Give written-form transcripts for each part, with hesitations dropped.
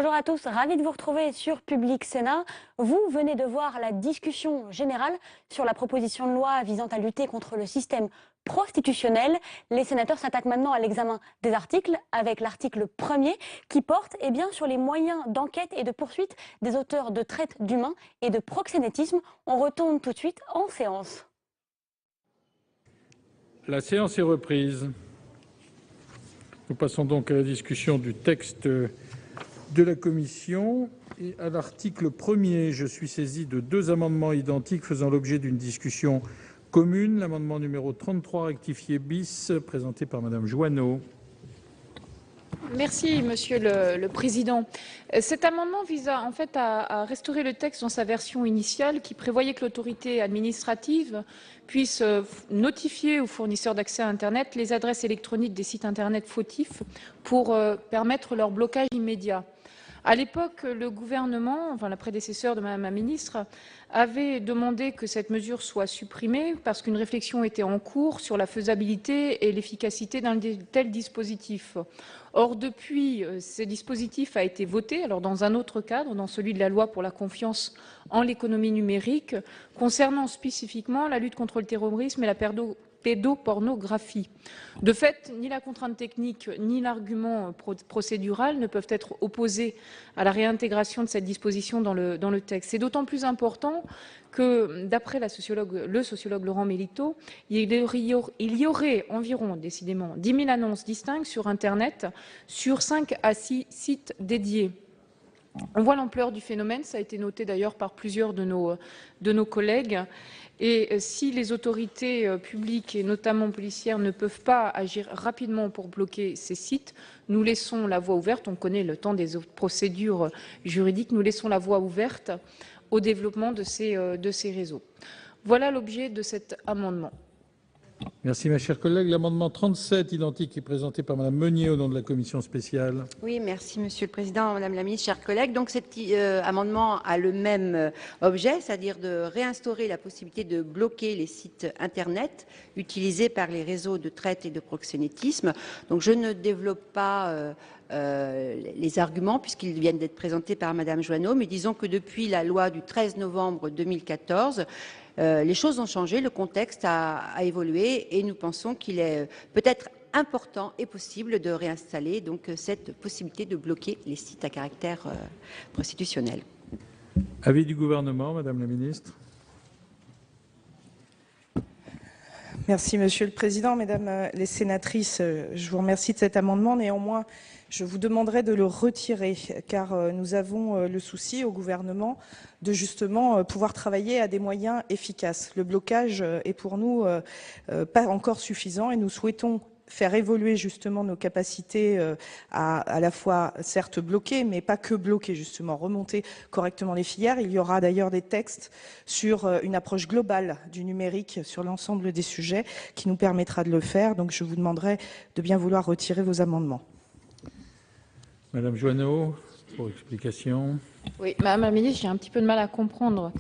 Bonjour à tous, ravi de vous retrouver sur Public Sénat. Vous venez de voir la discussion générale sur la proposition de loi visant à lutter contre le système prostitutionnel. Les sénateurs s'attaquent maintenant à l'examen des articles, avec l'article 1er qui porte sur les moyens d'enquête et de poursuite des auteurs de traite d'humains et de proxénétisme. On retourne tout de suite en séance. La séance est reprise. Nous passons donc à la discussion du texte de la commission. Et à l'article 1er, je suis saisi de deux amendements identiques faisant l'objet d'une discussion commune. L'amendement numéro 33 rectifié bis, présenté par Madame Joanneau. Merci, Monsieur le Président. Cet amendement vise à restaurer le texte dans sa version initiale qui prévoyait que l'autorité administrative puisse notifier aux fournisseurs d'accès à Internet les adresses électroniques des sites Internet fautifs pour permettre leur blocage immédiat. À l'époque, le gouvernement, la prédécesseur de Madame la ministre, avait demandé que cette mesure soit supprimée parce qu'une réflexion était en cours sur la faisabilité et l'efficacité d'un tel dispositif. Or, depuis, ce dispositif a été voté, alors dans un autre cadre, dans celui de la loi pour la confiance en l'économie numérique, concernant spécifiquement la lutte contre le terrorisme et la pédopornographie. De fait, ni la contrainte technique ni l'argument procédural ne peuvent être opposés à la réintégration de cette disposition dans le texte. C'est d'autant plus important que, d'après le sociologue Laurent Mélito, il y aurait environ, décidément, 10 000 annonces distinctes sur Internet sur 5 à 6 sites dédiés. On voit l'ampleur du phénomène, ça a été noté d'ailleurs par plusieurs de nos collègues. Et si les autorités publiques, et notamment policières, ne peuvent pas agir rapidement pour bloquer ces sites, nous laissons la voie ouverte, on connaît le temps des procédures juridiques, nous laissons la voie ouverte au développement de ces réseaux. Voilà l'objet de cet amendement. Merci, ma chère collègue. L'amendement 37, identique, est présenté par Madame Meunier au nom de la commission spéciale. Oui, merci Monsieur le Président, Madame la Ministre, chers collègues. Donc cet amendement a le même objet, c'est-à-dire de réinstaurer la possibilité de bloquer les sites Internet utilisés par les réseaux de traite et de proxénétisme. Donc je ne développe pas les arguments puisqu'ils viennent d'être présentés par Madame Joanneau, mais disons que depuis la loi du 13 novembre 2014, les choses ont changé, le contexte a évolué et nous pensons qu'il est peut-être important et possible de réinstaller donc cette possibilité de bloquer les sites à caractère prostitutionnel. Avis du gouvernement, Madame la Ministre. Merci Monsieur le Président, Mesdames les sénatrices, je vous remercie de cet amendement. Néanmoins, je vous demanderai de le retirer car nous avons le souci au gouvernement de justement pouvoir travailler à des moyens efficaces. Le blocage est pour nous pas encore suffisant et nous souhaitons faire évoluer justement nos capacités à la fois certes bloquer, mais pas que bloquer justement, remonter correctement les filières. Il y aura d'ailleurs des textes sur une approche globale du numérique sur l'ensemble des sujets qui nous permettra de le faire. Donc je vous demanderai de bien vouloir retirer vos amendements. Madame Joanneau, pour explication. Oui, Madame la Ministre, j'ai un petit peu de mal à comprendre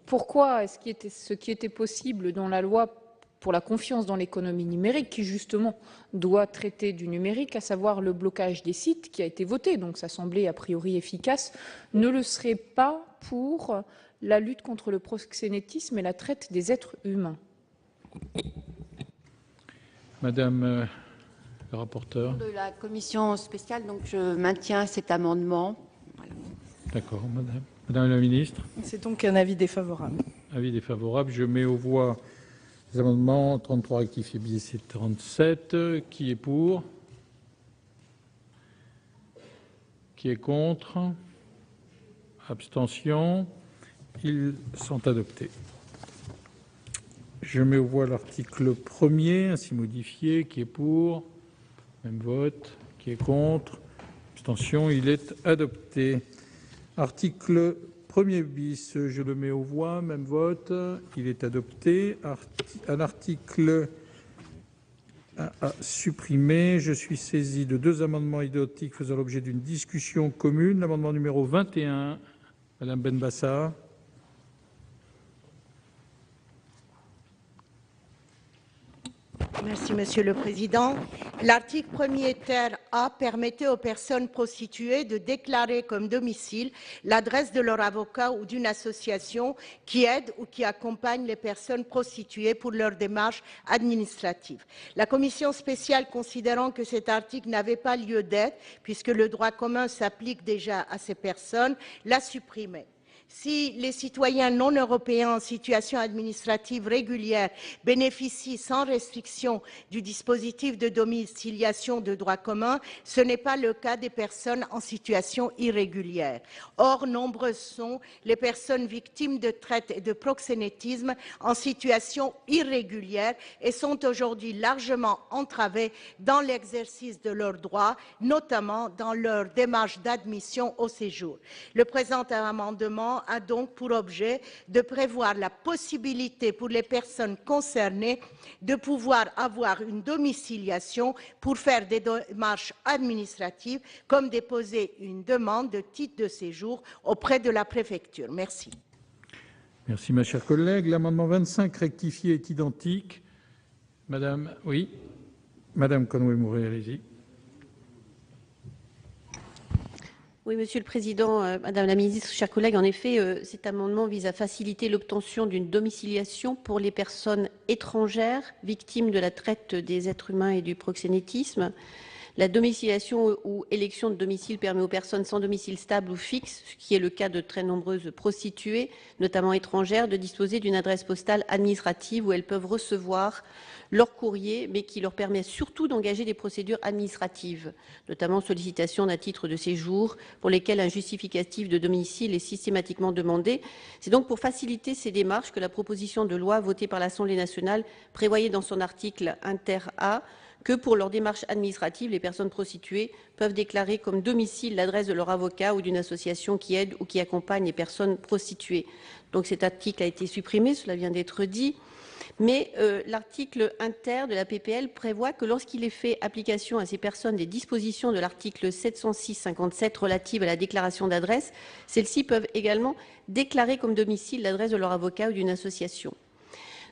pourquoi ce qui était possible dans la loi pour la confiance dans l'économie numérique, qui justement doit traiter du numérique, à savoir le blocage des sites, qui a été voté, donc ça semblait a priori efficace, ne le serait pas pour la lutte contre le proxénétisme et la traite des êtres humains. Madame le rapporteur. De la commission spéciale, donc je maintiens cet amendement. Voilà. D'accord, Madame la Ministre. C'est donc un avis défavorable. Avis défavorable. Je mets aux voix les amendements 33 rectifié bis et 37. Qui est pour? Qui est contre? Abstention? Ils sont adoptés. Je mets aux voix l'article 1er, ainsi modifié. Qui est pour? Même vote. Qui est contre? Abstention? Il est adopté. Article 1er bis, je le mets aux voix. Même vote. Il est adopté. À l'article à supprimer, je suis saisi de deux amendements identiques faisant l'objet d'une discussion commune. L'amendement numéro 21, Madame Benbassa. Merci, Monsieur le Président. L'article 1er ter A permettait aux personnes prostituées de déclarer comme domicile l'adresse de leur avocat ou d'une association qui aide ou qui accompagne les personnes prostituées pour leurs démarches administratives. La commission spéciale, considérant que cet article n'avait pas lieu d'être, puisque le droit commun s'applique déjà à ces personnes, l'a supprimé. Si les citoyens non européens en situation administrative régulière bénéficient sans restriction du dispositif de domiciliation de droit commun, ce n'est pas le cas des personnes en situation irrégulière. Or, nombreuses sont les personnes victimes de traite et de proxénétisme en situation irrégulière et sont aujourd'hui largement entravées dans l'exercice de leurs droits, notamment dans leur démarche d'admission au séjour. Le présent amendement a donc pour objet de prévoir la possibilité pour les personnes concernées de pouvoir avoir une domiciliation pour faire des démarches administratives comme déposer une demande de titre de séjour auprès de la préfecture. Merci. Merci, ma chère collègue. L'amendement 25 rectifié est identique. Madame Conway-Mouret, allez-y. Oui, Monsieur le Président, Madame la Ministre, chers collègues, en effet, cet amendement vise à faciliter l'obtention d'une domiciliation pour les personnes étrangères victimes de la traite des êtres humains et du proxénétisme. La domiciliation ou élection de domicile permet aux personnes sans domicile stable ou fixe, ce qui est le cas de très nombreuses prostituées, notamment étrangères, de disposer d'une adresse postale administrative où elles peuvent recevoir leur courrier, mais qui leur permet surtout d'engager des procédures administratives, notamment sollicitation d'un titre de séjour pour lesquels un justificatif de domicile est systématiquement demandé. C'est donc pour faciliter ces démarches que la proposition de loi votée par l'Assemblée nationale prévoyait dans son article inter A que pour leurs démarches administratives, les personnes prostituées peuvent déclarer comme domicile l'adresse de leur avocat ou d'une association qui aide ou qui accompagne les personnes prostituées. Donc cet article a été supprimé, cela vient d'être dit. Mais l'article inter de la PPL prévoit que lorsqu'il est fait application à ces personnes des dispositions de l'article 706-57 relatives à la déclaration d'adresse, celles-ci peuvent également déclarer comme domicile l'adresse de leur avocat ou d'une association.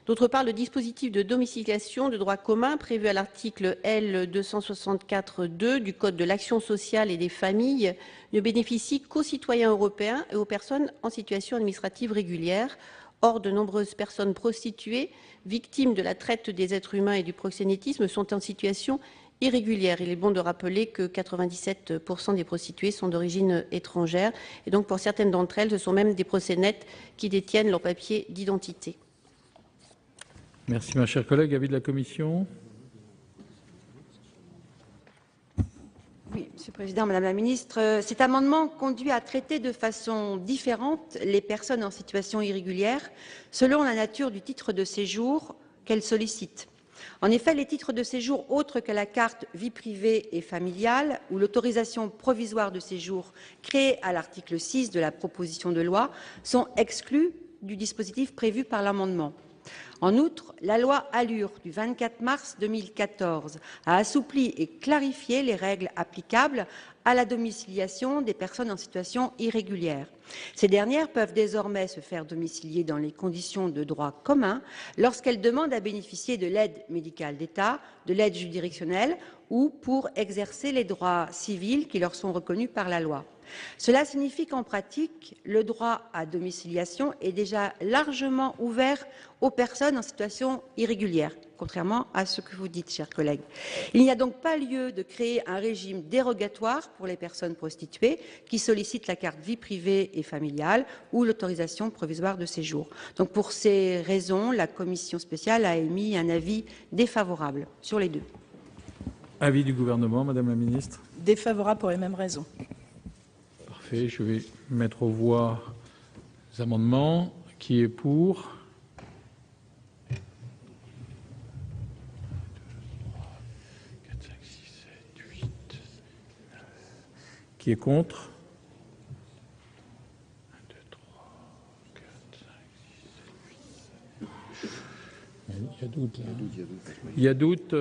D'autre part, le dispositif de domiciliation de droit commun prévu à l'article L. 264-2 du Code de l'action sociale et des familles ne bénéficie qu'aux citoyens européens et aux personnes en situation administrative régulière. Or, de nombreuses personnes prostituées, victimes de la traite des êtres humains et du proxénétisme, sont en situation irrégulière. Il est bon de rappeler que 97% des prostituées sont d'origine étrangère. Et donc, pour certaines d'entre elles, ce sont même des proxénètes qui détiennent leur papier d'identité. Merci, ma chère collègue. Avis de la commission. Oui, Monsieur le Président, Madame la Ministre, cet amendement conduit à traiter de façon différente les personnes en situation irrégulière selon la nature du titre de séjour qu'elles sollicitent. En effet, les titres de séjour autres que la carte vie privée et familiale ou l'autorisation provisoire de séjour créée à l'article 6 de la proposition de loi sont exclus du dispositif prévu par l'amendement. En outre, la loi Allure du 24 mars 2014 a assoupli et clarifié les règles applicables à la domiciliation des personnes en situation irrégulière. Ces dernières peuvent désormais se faire domicilier dans les conditions de droit commun lorsqu'elles demandent à bénéficier de l'aide médicale d'État, de l'aide juridictionnelle ou pour exercer les droits civils qui leur sont reconnus par la loi. Cela signifie qu'en pratique, le droit à domiciliation est déjà largement ouvert aux personnes en situation irrégulière, contrairement à ce que vous dites, chers collègues. Il n'y a donc pas lieu de créer un régime dérogatoire pour les personnes prostituées qui sollicitent la carte vie privée et familiale ou l'autorisation provisoire de séjour. Donc, pour ces raisons, la commission spéciale a émis un avis défavorable sur les deux. Avis du gouvernement, Madame la Ministre. Défavorable pour les mêmes raisons. Parfait. Je vais mettre aux voix les amendements. Qui est pour? Qui est contre? 1, 2, 3, 4, 5, 6, 7, 8. Il y a doute là. Il y a doute.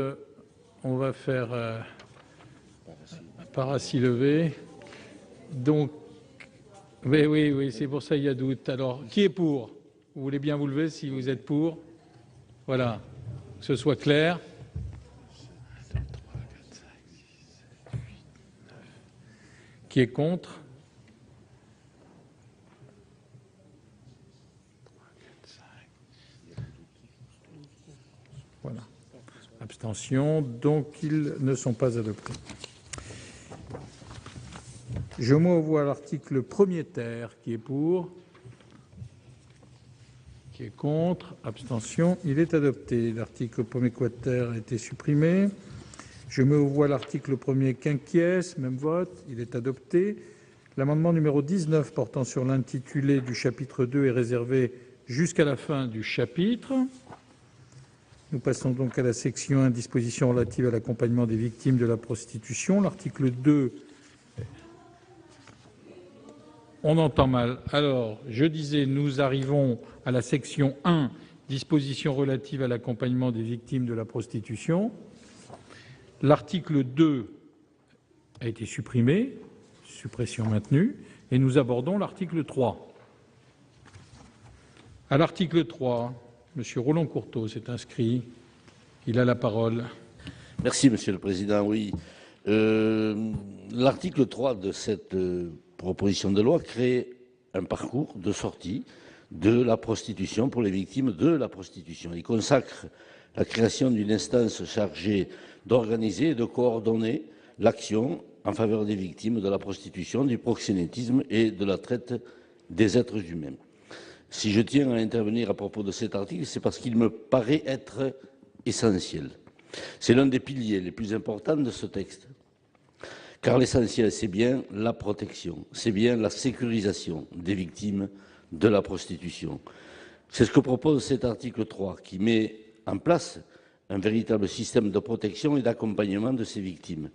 On va faire par assis levé. Donc, oui, c'est pour ça qu'il y a doute. Alors, qui est pour? Vous voulez bien vous lever si vous êtes pour? Voilà, que ce soit clair. Qui est contre? Voilà. Abstention, donc ils ne sont pas adoptés. Je mets aux voix l'article 1er ter, qui est pour, qui est contre, abstention, il est adopté. L'article 1er quater a été supprimé. Je mets aux voix l'article 1er quinquies, même vote, il est adopté. L'amendement numéro 19 portant sur l'intitulé du chapitre 2 est réservé jusqu'à la fin du chapitre. Nous passons donc à la section 1, dispositions relatives à l'accompagnement des victimes de la prostitution. L'article 2, on entend mal. Alors, je disais, nous arrivons à la section 1, dispositions relatives à l'accompagnement des victimes de la prostitution. L'article 2 a été supprimé, suppression maintenue, et nous abordons l'article 3. À l'article 3, M. Roland Courteau s'est inscrit. Il a la parole. Merci, Monsieur le Président. Oui, l'article 3 de cette proposition de loi crée un parcours de sortie de la prostitution pour les victimes de la prostitution. Il consacre la création d'une instance chargée d'organiser et de coordonner l'action en faveur des victimes de la prostitution, du proxénétisme et de la traite des êtres humains. Si je tiens à intervenir à propos de cet article, c'est parce qu'il me paraît être essentiel. C'est l'un des piliers les plus importants de ce texte. Car l'essentiel, c'est bien la protection, c'est bien la sécurisation des victimes de la prostitution. C'est ce que propose cet article 3, qui met en place un véritable système de protection et d'accompagnement de ces victimes.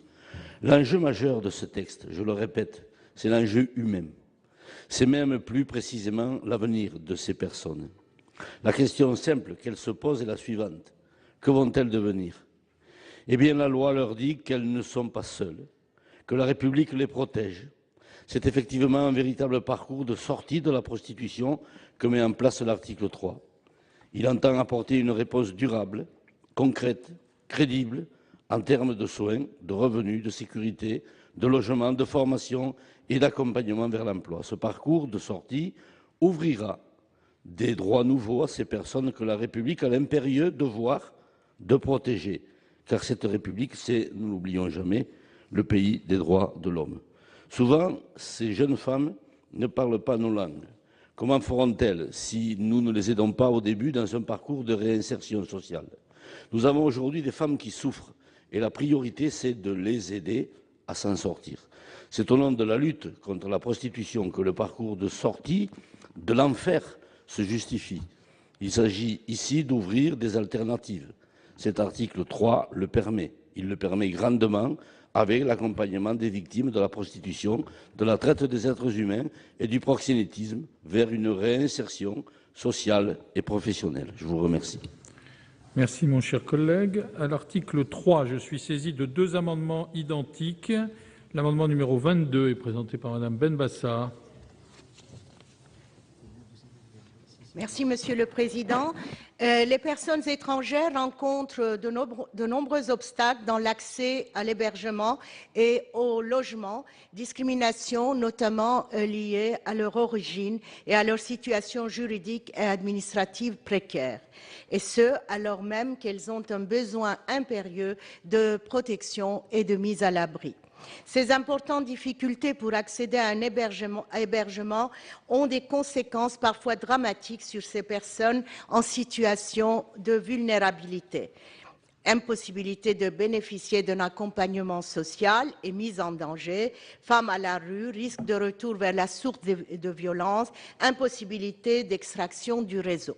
L'enjeu majeur de ce texte, je le répète, c'est l'enjeu humain. C'est même plus précisément l'avenir de ces personnes. La question simple qu'elle se pose est la suivante. Que vont-elles devenir? Eh bien, la loi leur dit qu'elles ne sont pas seules, que la République les protège. C'est effectivement un véritable parcours de sortie de la prostitution que met en place l'article 3. Il entend apporter une réponse durable, concrète, crédible, en termes de soins, de revenus, de sécurité, de logement, de formation et d'accompagnement vers l'emploi. Ce parcours de sortie ouvrira des droits nouveaux à ces personnes que la République a l'impérieux devoir de protéger. Car cette République, c'est, nous l'oublions jamais, le pays des droits de l'homme. Souvent, ces jeunes femmes ne parlent pas nos langues. Comment feront-elles si nous ne les aidons pas au début dans un parcours de réinsertion sociale? Nous avons aujourd'hui des femmes qui souffrent et la priorité, c'est de les aider à s'en sortir. C'est au nom de la lutte contre la prostitution que le parcours de sortie de l'enfer se justifie. Il s'agit ici d'ouvrir des alternatives. Cet article 3 le permet. Il le permet grandement avec l'accompagnement des victimes de la prostitution, de la traite des êtres humains et du proxénétisme vers une réinsertion sociale et professionnelle. Je vous remercie. Merci, mon cher collègue. À l'article 3, je suis saisi de deux amendements identiques. L'amendement numéro 22 est présenté par Madame Benbassa. Merci, Monsieur le Président. Les personnes étrangères rencontrent de nombreux obstacles dans l'accès à l'hébergement et au logement, discriminations notamment liées à leur origine et à leur situation juridique et administrative précaire, et ce, alors même qu'elles ont un besoin impérieux de protection et de mise à l'abri. Ces importantes difficultés pour accéder à un hébergement ont des conséquences parfois dramatiques sur ces personnes en situation de vulnérabilité. Impossibilité de bénéficier d'un accompagnement social et mise en danger, femmes à la rue, risque de retour vers la source de violence, impossibilité d'extraction du réseau.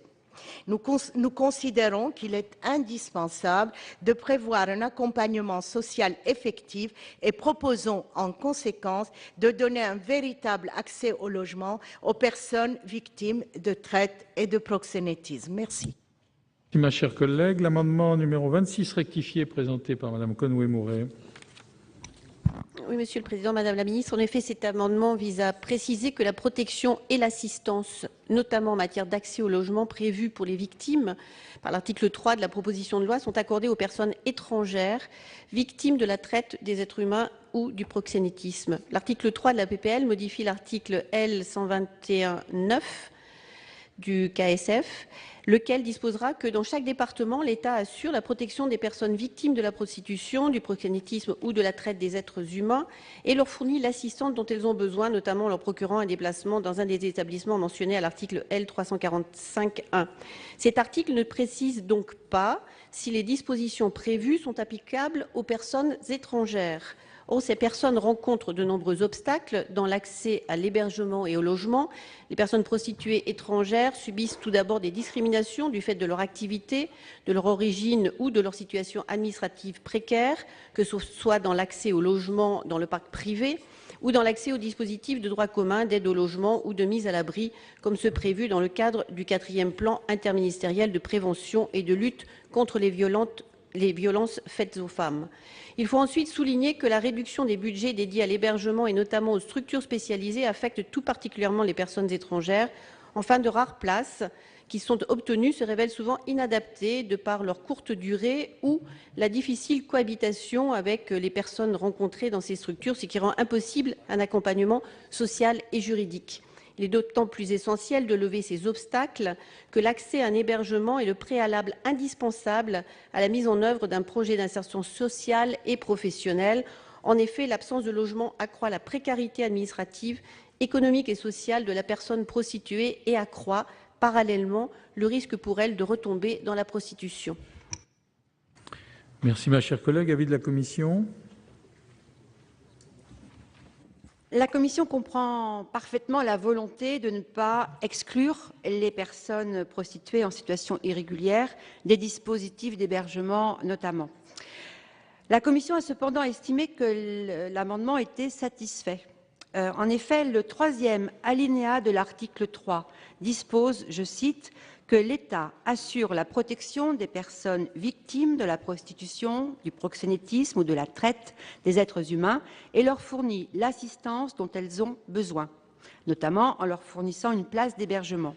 Nous considérons qu'il est indispensable de prévoir un accompagnement social effectif et proposons en conséquence de donner un véritable accès au logement aux personnes victimes de traite et de proxénétisme. Merci. Merci, ma chère collègue. L'amendement numéro 26 rectifié présenté par Madame Conway-Mouret. Oui, Monsieur le Président, Madame la Ministre, en effet, cet amendement vise à préciser que la protection et l'assistance, notamment en matière d'accès au logement prévu pour les victimes par l'article 3 de la proposition de loi, sont accordées aux personnes étrangères victimes de la traite des êtres humains ou du proxénétisme. L'article 3 de la PPL modifie l'article L. 121-9 du KSF, lequel disposera que dans chaque département, l'État assure la protection des personnes victimes de la prostitution, du proxénétisme ou de la traite des êtres humains et leur fournit l'assistance dont elles ont besoin, notamment en leur procurant un déplacement dans un des établissements mentionnés à l'article L. 345-1. Cet article ne précise donc pas si les dispositions prévues sont applicables aux personnes étrangères. Or, ces personnes rencontrent de nombreux obstacles dans l'accès à l'hébergement et au logement. Les personnes prostituées étrangères subissent tout d'abord des discriminations du fait de leur activité, de leur origine ou de leur situation administrative précaire, que ce soit dans l'accès au logement dans le parc privé ou dans l'accès aux dispositifs de droit commun d'aide au logement ou de mise à l'abri, comme ceux prévus dans le cadre du 4e plan interministériel de prévention et de lutte contre les violences faites aux femmes. Il faut ensuite souligner que la réduction des budgets dédiés à l'hébergement et notamment aux structures spécialisées affecte tout particulièrement les personnes étrangères. Enfin, de rares places qui sont obtenues se révèlent souvent inadaptées de par leur courte durée ou la difficile cohabitation avec les personnes rencontrées dans ces structures, ce qui rend impossible un accompagnement social et juridique. Il est d'autant plus essentiel de lever ces obstacles que l'accès à un hébergement est le préalable indispensable à la mise en œuvre d'un projet d'insertion sociale et professionnelle. En effet, l'absence de logement accroît la précarité administrative, économique et sociale de la personne prostituée et accroît parallèlement le risque pour elle de retomber dans la prostitution. Merci, ma chère collègue. Avis de la commission. La Commission comprend parfaitement la volonté de ne pas exclure les personnes prostituées en situation irrégulière des dispositifs d'hébergement notamment. La Commission a cependant estimé que l'amendement était satisfait. En effet, le 3e alinéa de l'article 3 dispose, je cite, que l'État assure la protection des personnes victimes de la prostitution, du proxénétisme ou de la traite des êtres humains et leur fournit l'assistance dont elles ont besoin, notamment en leur fournissant une place d'hébergement.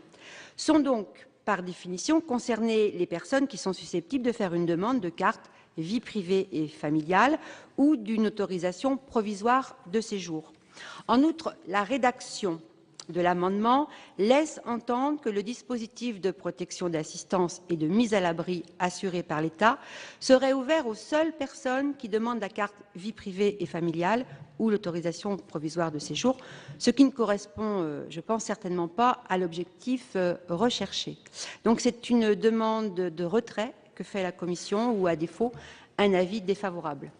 Sont donc, par définition, concernées les personnes qui sont susceptibles de faire une demande de carte vie privée et familiale ou d'une autorisation provisoire de séjour. En outre, la rédaction de l'amendement laisse entendre que le dispositif de protection, d'assistance et de mise à l'abri assuré par l'État serait ouvert aux seules personnes qui demandent la carte vie privée et familiale ou l'autorisation provisoire de séjour, ce qui ne correspond, je pense, certainement pas à l'objectif recherché. Donc c'est une demande de retrait que fait la Commission ou, à défaut, un avis défavorable.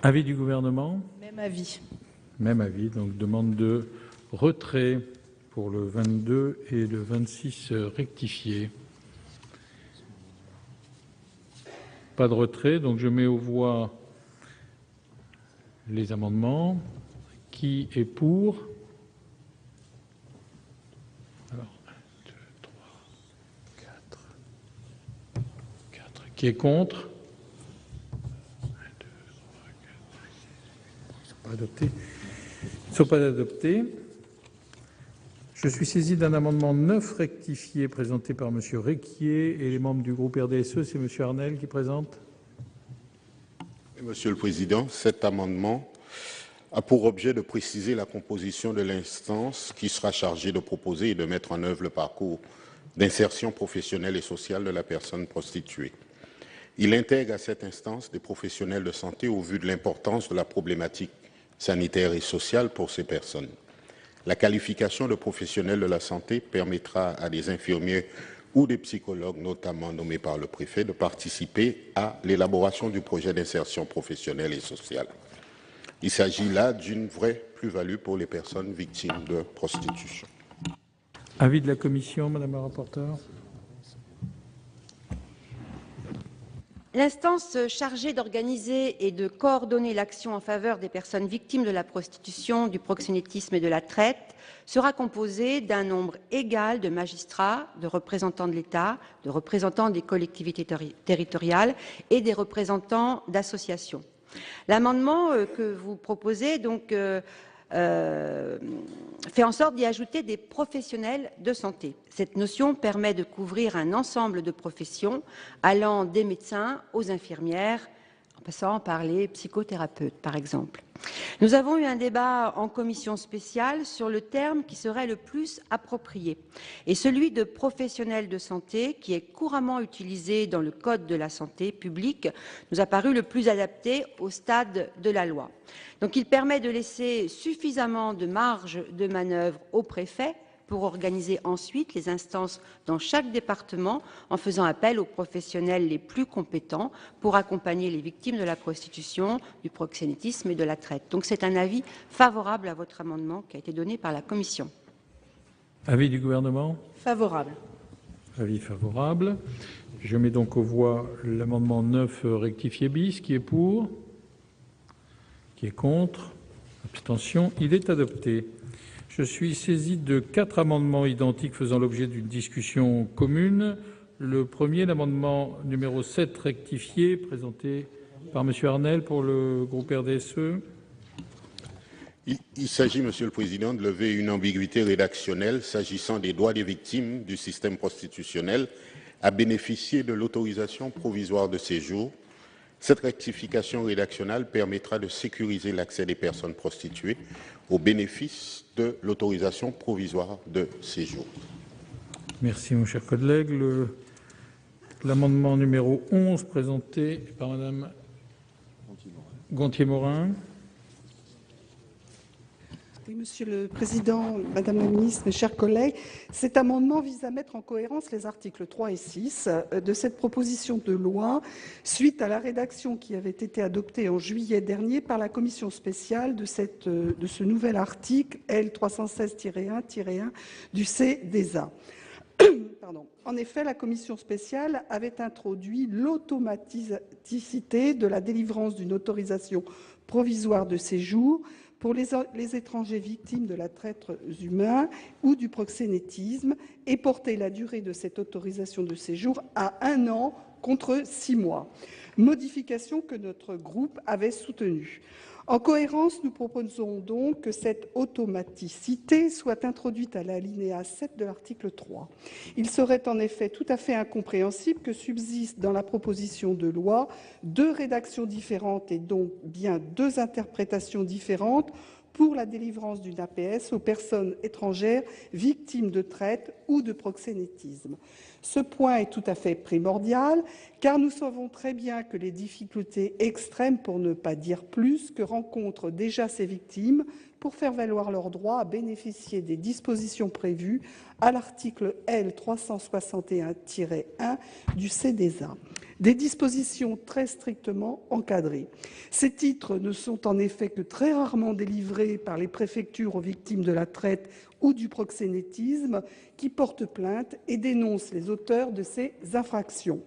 Avis du gouvernement. Même avis. Même avis, donc demande de retrait pour le 22 et le 26 rectifié. Pas de retrait, donc je mets aux voix les amendements. Qui est pour? Alors, 1, 2, 3, 4. Qui est contre? 1, 2, 3, 4. Ils ne sont pas adoptés. Ils ne sont pas adoptés. Je suis saisi d'un amendement 9 rectifié présenté par M. Requier et les membres du groupe RDSE. C'est M. Arnel qui présente. Monsieur le Président, cet amendement a pour objet de préciser la composition de l'instance qui sera chargée de proposer et de mettre en œuvre le parcours d'insertion professionnelle et sociale de la personne prostituée. Il intègre à cette instance des professionnels de santé au vu de l'importance de la problématique sanitaire et sociale pour ces personnes. La qualification de professionnels de la santé permettra à des infirmiers ou des psychologues, notamment nommés par le préfet, de participer à l'élaboration du projet d'insertion professionnelle et sociale. Il s'agit là d'une vraie plus-value pour les personnes victimes de prostitution. Avis de la commission, Madame la rapporteure. L'instance chargée d'organiser et de coordonner l'action en faveur des personnes victimes de la prostitution, du proxénétisme et de la traite sera composée d'un nombre égal de magistrats, de représentants de l'État, de représentants des collectivités territoriales et des représentants d'associations. L'amendement que vous proposez donc fait en sorte d'y ajouter des professionnels de santé. Cette notion permet de couvrir un ensemble de professions allant des médecins aux infirmières, en passant par les psychothérapeutes, par exemple. Nous avons eu un débat en commission spéciale sur le terme qui serait le plus approprié, et celui de professionnel de santé, qui est couramment utilisé dans le Code de la santé publique, nous a paru le plus adapté au stade de la loi. Donc il permet de laisser suffisamment de marge de manœuvre au préfet pour organiser ensuite les instances dans chaque département en faisant appel aux professionnels les plus compétents pour accompagner les victimes de la prostitution, du proxénétisme et de la traite. Donc c'est un avis favorable à votre amendement qui a été donné par la Commission. Avis du gouvernement ? Favorable. Avis favorable. Je mets donc aux voix l'amendement 9 rectifié bis. Qui est pour ? Qui est contre ? Abstention. Il est adopté. Je suis saisi de 4 amendements identiques faisant l'objet d'une discussion commune. Le premier, l'amendement numéro 7 rectifié, présenté par M. Arnel pour le groupe RDSE. Il s'agit, Monsieur le Président, de lever une ambiguïté rédactionnelle s'agissant des droits des victimes du système prostitutionnel à bénéficier de l'autorisation provisoire de séjour. Cette rectification rédactionnelle permettra de sécuriser l'accès des personnes prostituées au bénéfice de l'autorisation provisoire de séjour. Merci, mon cher collègue. L'amendement numéro 11, présenté par Mme Gonthier-Maurin. Oui, Monsieur le Président, Madame la Ministre, mes chers collègues, cet amendement vise à mettre en cohérence les articles 3 et 6 de cette proposition de loi suite à la rédaction qui avait été adoptée en juillet dernier par la commission spéciale de ce nouvel article L316-1-1 du CDSA. Pardon. En effet, la commission spéciale avait introduit l'automaticité de la délivrance d'une autorisation provisoire de séjour pour les étrangers victimes de la traite humaine ou du proxénétisme et porter la durée de cette autorisation de séjour à 1 an contre 6 mois, modification que notre groupe avait soutenue. En cohérence, nous proposons donc que cette automaticité soit introduite à l'alinéa 7 de l'article 3. Il serait en effet tout à fait incompréhensible que subsistent dans la proposition de loi 2 rédactions différentes et donc bien 2 interprétations différentes pour la délivrance d'une APS aux personnes étrangères victimes de traite ou de proxénétisme. Ce point est tout à fait primordial, car nous savons très bien que les difficultés extrêmes, pour ne pas dire plus, que rencontrent déjà ces victimes pour faire valoir leur droit à bénéficier des dispositions prévues à l'article L361-1 du CDSA. Des dispositions très strictement encadrées. Ces titres ne sont en effet que très rarement délivrés par les préfectures aux victimes de la traite ou du proxénétisme qui portent plainte et dénoncent les auteurs de ces infractions.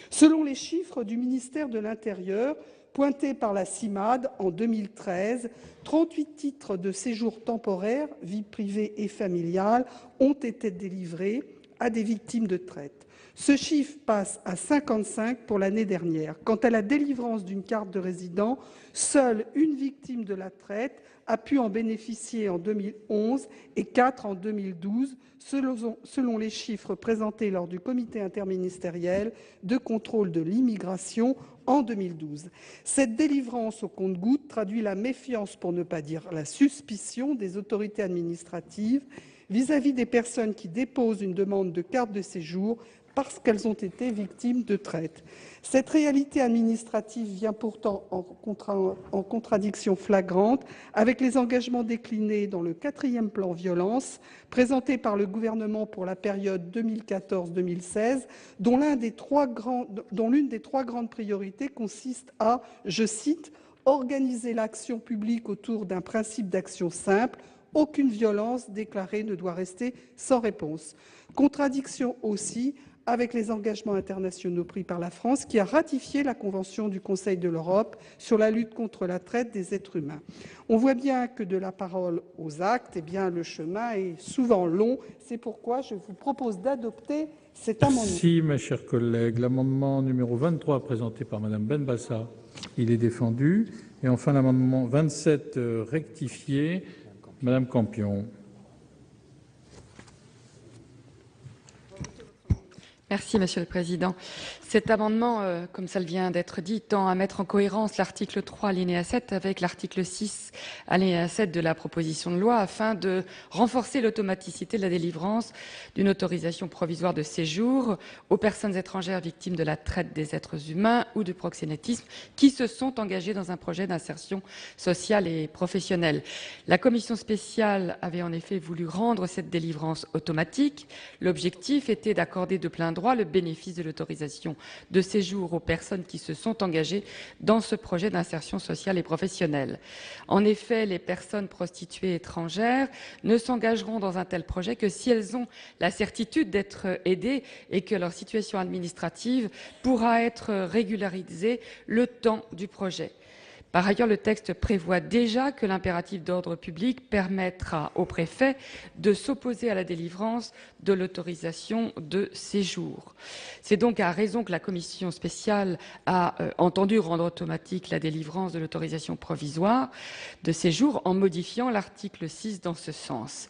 Selon les chiffres du ministère de l'Intérieur, pointés par la CIMAD en 2013, 38 titres de séjour temporaire, vie privée et familiale, ont été délivrés à des victimes de traite. Ce chiffre passe à 55 pour l'année dernière. Quant à la délivrance d'une carte de résident, seule une victime de la traite a pu en bénéficier en 2011 et 4 en 2012, selon les chiffres présentés lors du comité interministériel de contrôle de l'immigration en 2012. Cette délivrance au compte-gouttes traduit la méfiance, pour ne pas dire la suspicion, des autorités administratives vis-à-vis des personnes qui déposent une demande de carte de séjour parce qu'elles ont été victimes de traite. Cette réalité administrative vient pourtant en contradiction flagrante avec les engagements déclinés dans le 4e plan violence présenté par le gouvernement pour la période 2014-2016, dont l'une des 3 grandes priorités consiste à, je cite, « organiser l'action publique autour d'un principe d'action simple. Aucune violence déclarée ne doit rester sans réponse ». Contradiction aussi avec les engagements internationaux pris par la France, qui a ratifié la Convention du Conseil de l'Europe sur la lutte contre la traite des êtres humains. On voit bien que de la parole aux actes, le chemin est souvent long. C'est pourquoi je vous propose d'adopter cet amendement. Merci, ma chère collègue. L'amendement numéro 23, présenté par Madame Benbassa, il est défendu. Et enfin, l'amendement 27 rectifié, Madame Campion. Merci, Monsieur le Président. Cet amendement, comme ça vient d'être dit, tend à mettre en cohérence l'article 3, alinéa 7, avec l'article 6, alinéa 7 de la proposition de loi, afin de renforcer l'automaticité de la délivrance d'une autorisation provisoire de séjour aux personnes étrangères victimes de la traite des êtres humains ou du proxénétisme qui se sont engagées dans un projet d'insertion sociale et professionnelle. La commission spéciale avait en effet voulu rendre cette délivrance automatique. L'objectif était d'accorder de plein droit le bénéfice de l'autorisation de séjour aux personnes qui se sont engagées dans ce projet d'insertion sociale et professionnelle. En effet, les personnes prostituées étrangères ne s'engageront dans un tel projet que si elles ont la certitude d'être aidées et que leur situation administrative pourra être régularisée le temps du projet. Par ailleurs, le texte prévoit déjà que l'impératif d'ordre public permettra au préfet de s'opposer à la délivrance de l'autorisation de séjour. C'est donc à raison que la commission spéciale a entendu rendre automatique la délivrance de l'autorisation provisoire de séjour en modifiant l'article 6 dans ce sens.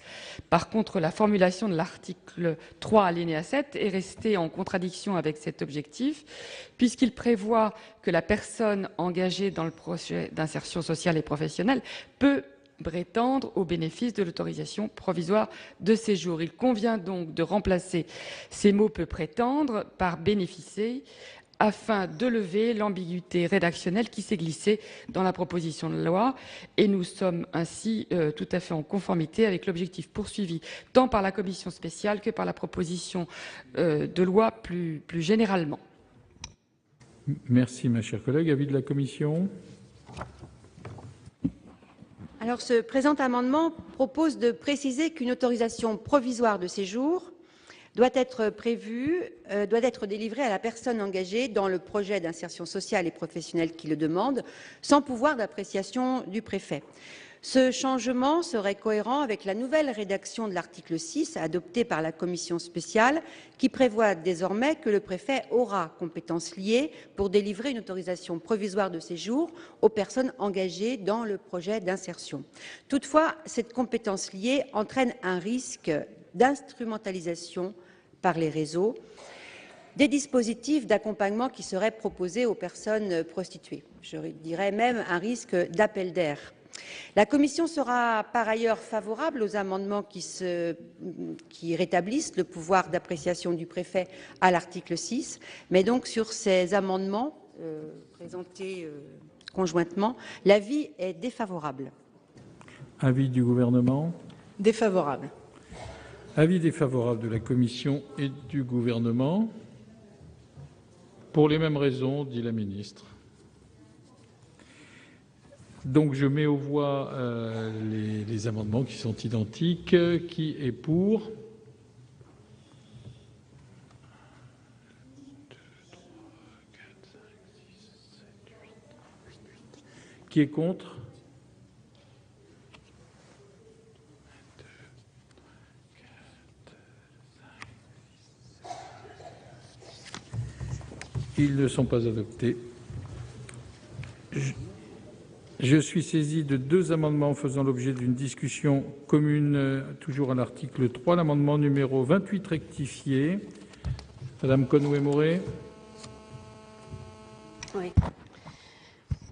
Par contre, la formulation de l'article 3 alinéa 7 est restée en contradiction avec cet objectif, puisqu'il prévoit que la personne engagée dans le projet d'insertion sociale et professionnelle peut prétendre au bénéfice de l'autorisation provisoire de séjour. Il convient donc de remplacer ces mots « peut prétendre » par « bénéficier » afin de lever l'ambiguïté rédactionnelle qui s'est glissée dans la proposition de loi. Et nous sommes ainsi tout à fait en conformité avec l'objectif poursuivi tant par la commission spéciale que par la proposition de loi plus généralement. Merci, ma chère collègue. Avis de la commission. Alors, ce présent amendement propose de préciser qu'une autorisation provisoire de séjour doit être délivrée à la personne engagée dans le projet d'insertion sociale et professionnelle qui le demande, sans pouvoir d'appréciation du préfet. Ce changement serait cohérent avec la nouvelle rédaction de l'article 6 adoptée par la commission spéciale qui prévoit désormais que le préfet aura compétence liée pour délivrer une autorisation provisoire de séjour aux personnes engagées dans le projet d'insertion. Toutefois, cette compétence liée entraîne un risque d'instrumentalisation par les réseaux des dispositifs d'accompagnement qui seraient proposés aux personnes prostituées. Je dirais même un risque d'appel d'air. La commission sera par ailleurs favorable aux amendements qui rétablissent le pouvoir d'appréciation du préfet à l'article 6, mais donc sur ces amendements présentés conjointement, l'avis est défavorable. Avis du gouvernement. Défavorable. Avis défavorable de la commission et du gouvernement. Pour les mêmes raisons, dit la ministre. Donc je mets aux voix les amendements qui sont identiques. Qui est pour? Qui est contre? Ils ne sont pas adoptés. Je suis saisi de deux amendements faisant l'objet d'une discussion commune, toujours à l'article 3. L'amendement numéro 28 rectifié. Madame Conway-Mouret. Oui.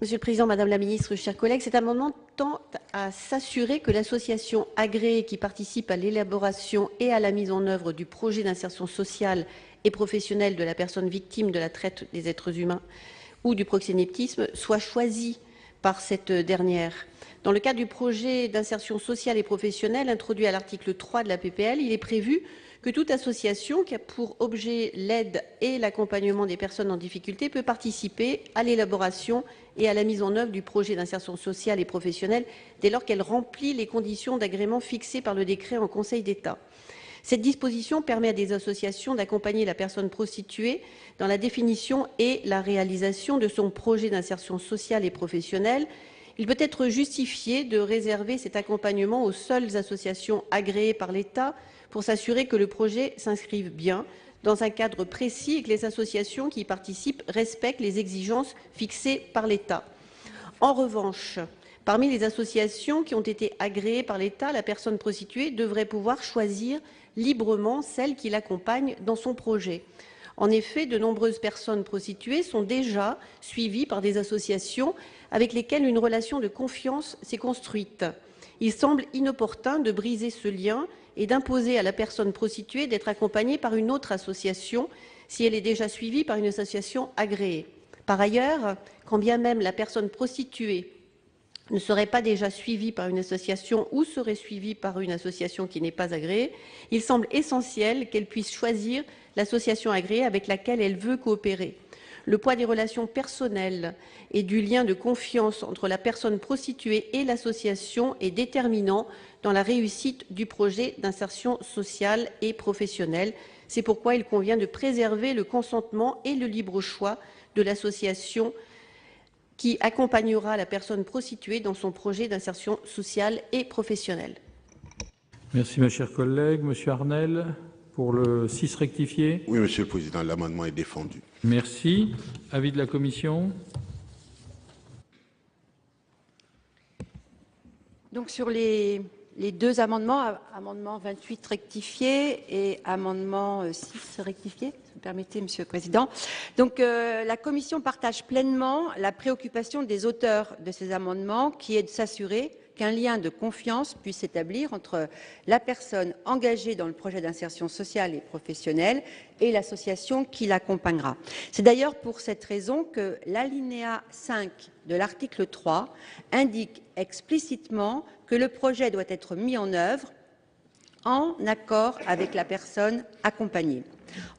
Monsieur le Président, Madame la Ministre, chers collègues, cet amendement tend à s'assurer que l'association agréée qui participe à l'élaboration et à la mise en œuvre du projet d'insertion sociale et professionnelle de la personne victime de la traite des êtres humains ou du proxénétisme soit choisie par cette dernière. Dans le cadre du projet d'insertion sociale et professionnelle introduit à l'article 3 de la PPL, il est prévu que toute association qui a pour objet l'aide et l'accompagnement des personnes en difficulté peut participer à l'élaboration et à la mise en œuvre du projet d'insertion sociale et professionnelle dès lors qu'elle remplit les conditions d'agrément fixées par le décret en Conseil d'État. Cette disposition permet à des associations d'accompagner la personne prostituée dans la définition et la réalisation de son projet d'insertion sociale et professionnelle. Il peut être justifié de réserver cet accompagnement aux seules associations agréées par l'État pour s'assurer que le projet s'inscrive bien dans un cadre précis et que les associations qui y participent respectent les exigences fixées par l'État. En revanche, parmi les associations qui ont été agréées par l'État, la personne prostituée devrait pouvoir choisir librement celle qui l'accompagne dans son projet. En effet, de nombreuses personnes prostituées sont déjà suivies par des associations avec lesquelles une relation de confiance s'est construite. Il semble inopportun de briser ce lien et d'imposer à la personne prostituée d'être accompagnée par une autre association si elle est déjà suivie par une association agréée. Par ailleurs, quand bien même la personne prostituée ne serait pas déjà suivie par une association ou serait suivie par une association qui n'est pas agréée, il semble essentiel qu'elle puisse choisir l'association agréée avec laquelle elle veut coopérer. Le poids des relations personnelles et du lien de confiance entre la personne prostituée et l'association est déterminant dans la réussite du projet d'insertion sociale et professionnelle. C'est pourquoi il convient de préserver le consentement et le libre choix de l'association qui accompagnera la personne prostituée dans son projet d'insertion sociale et professionnelle. Merci, ma chère collègue. Monsieur Arnel, pour le 6 rectifié. Oui, Monsieur le Président, l'amendement est défendu. Merci. Avis de la commission. Donc sur les deux amendements, amendement 28 rectifié et amendement 6 rectifié, si vous permettez, Monsieur le Président. Donc la Commission partage pleinement la préoccupation des auteurs de ces amendements, qui est de s'assurer qu'un lien de confiance puisse s'établir entre la personne engagée dans le projet d'insertion sociale et professionnelle et l'association qui l'accompagnera. C'est d'ailleurs pour cette raison que l'alinéa 5 de l'article 3 indique explicitement que le projet doit être mis en œuvre en accord avec la personne accompagnée.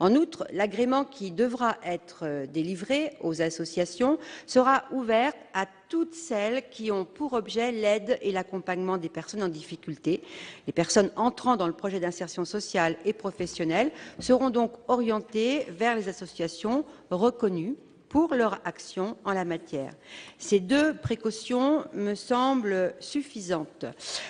En outre, l'agrément qui devra être délivré aux associations sera ouvert à toutes celles qui ont pour objet l'aide et l'accompagnement des personnes en difficulté. Les personnes entrant dans le projet d'insertion sociale et professionnelle seront donc orientées vers les associations reconnues pour leur action en la matière. Ces deux précautions me semblent suffisantes.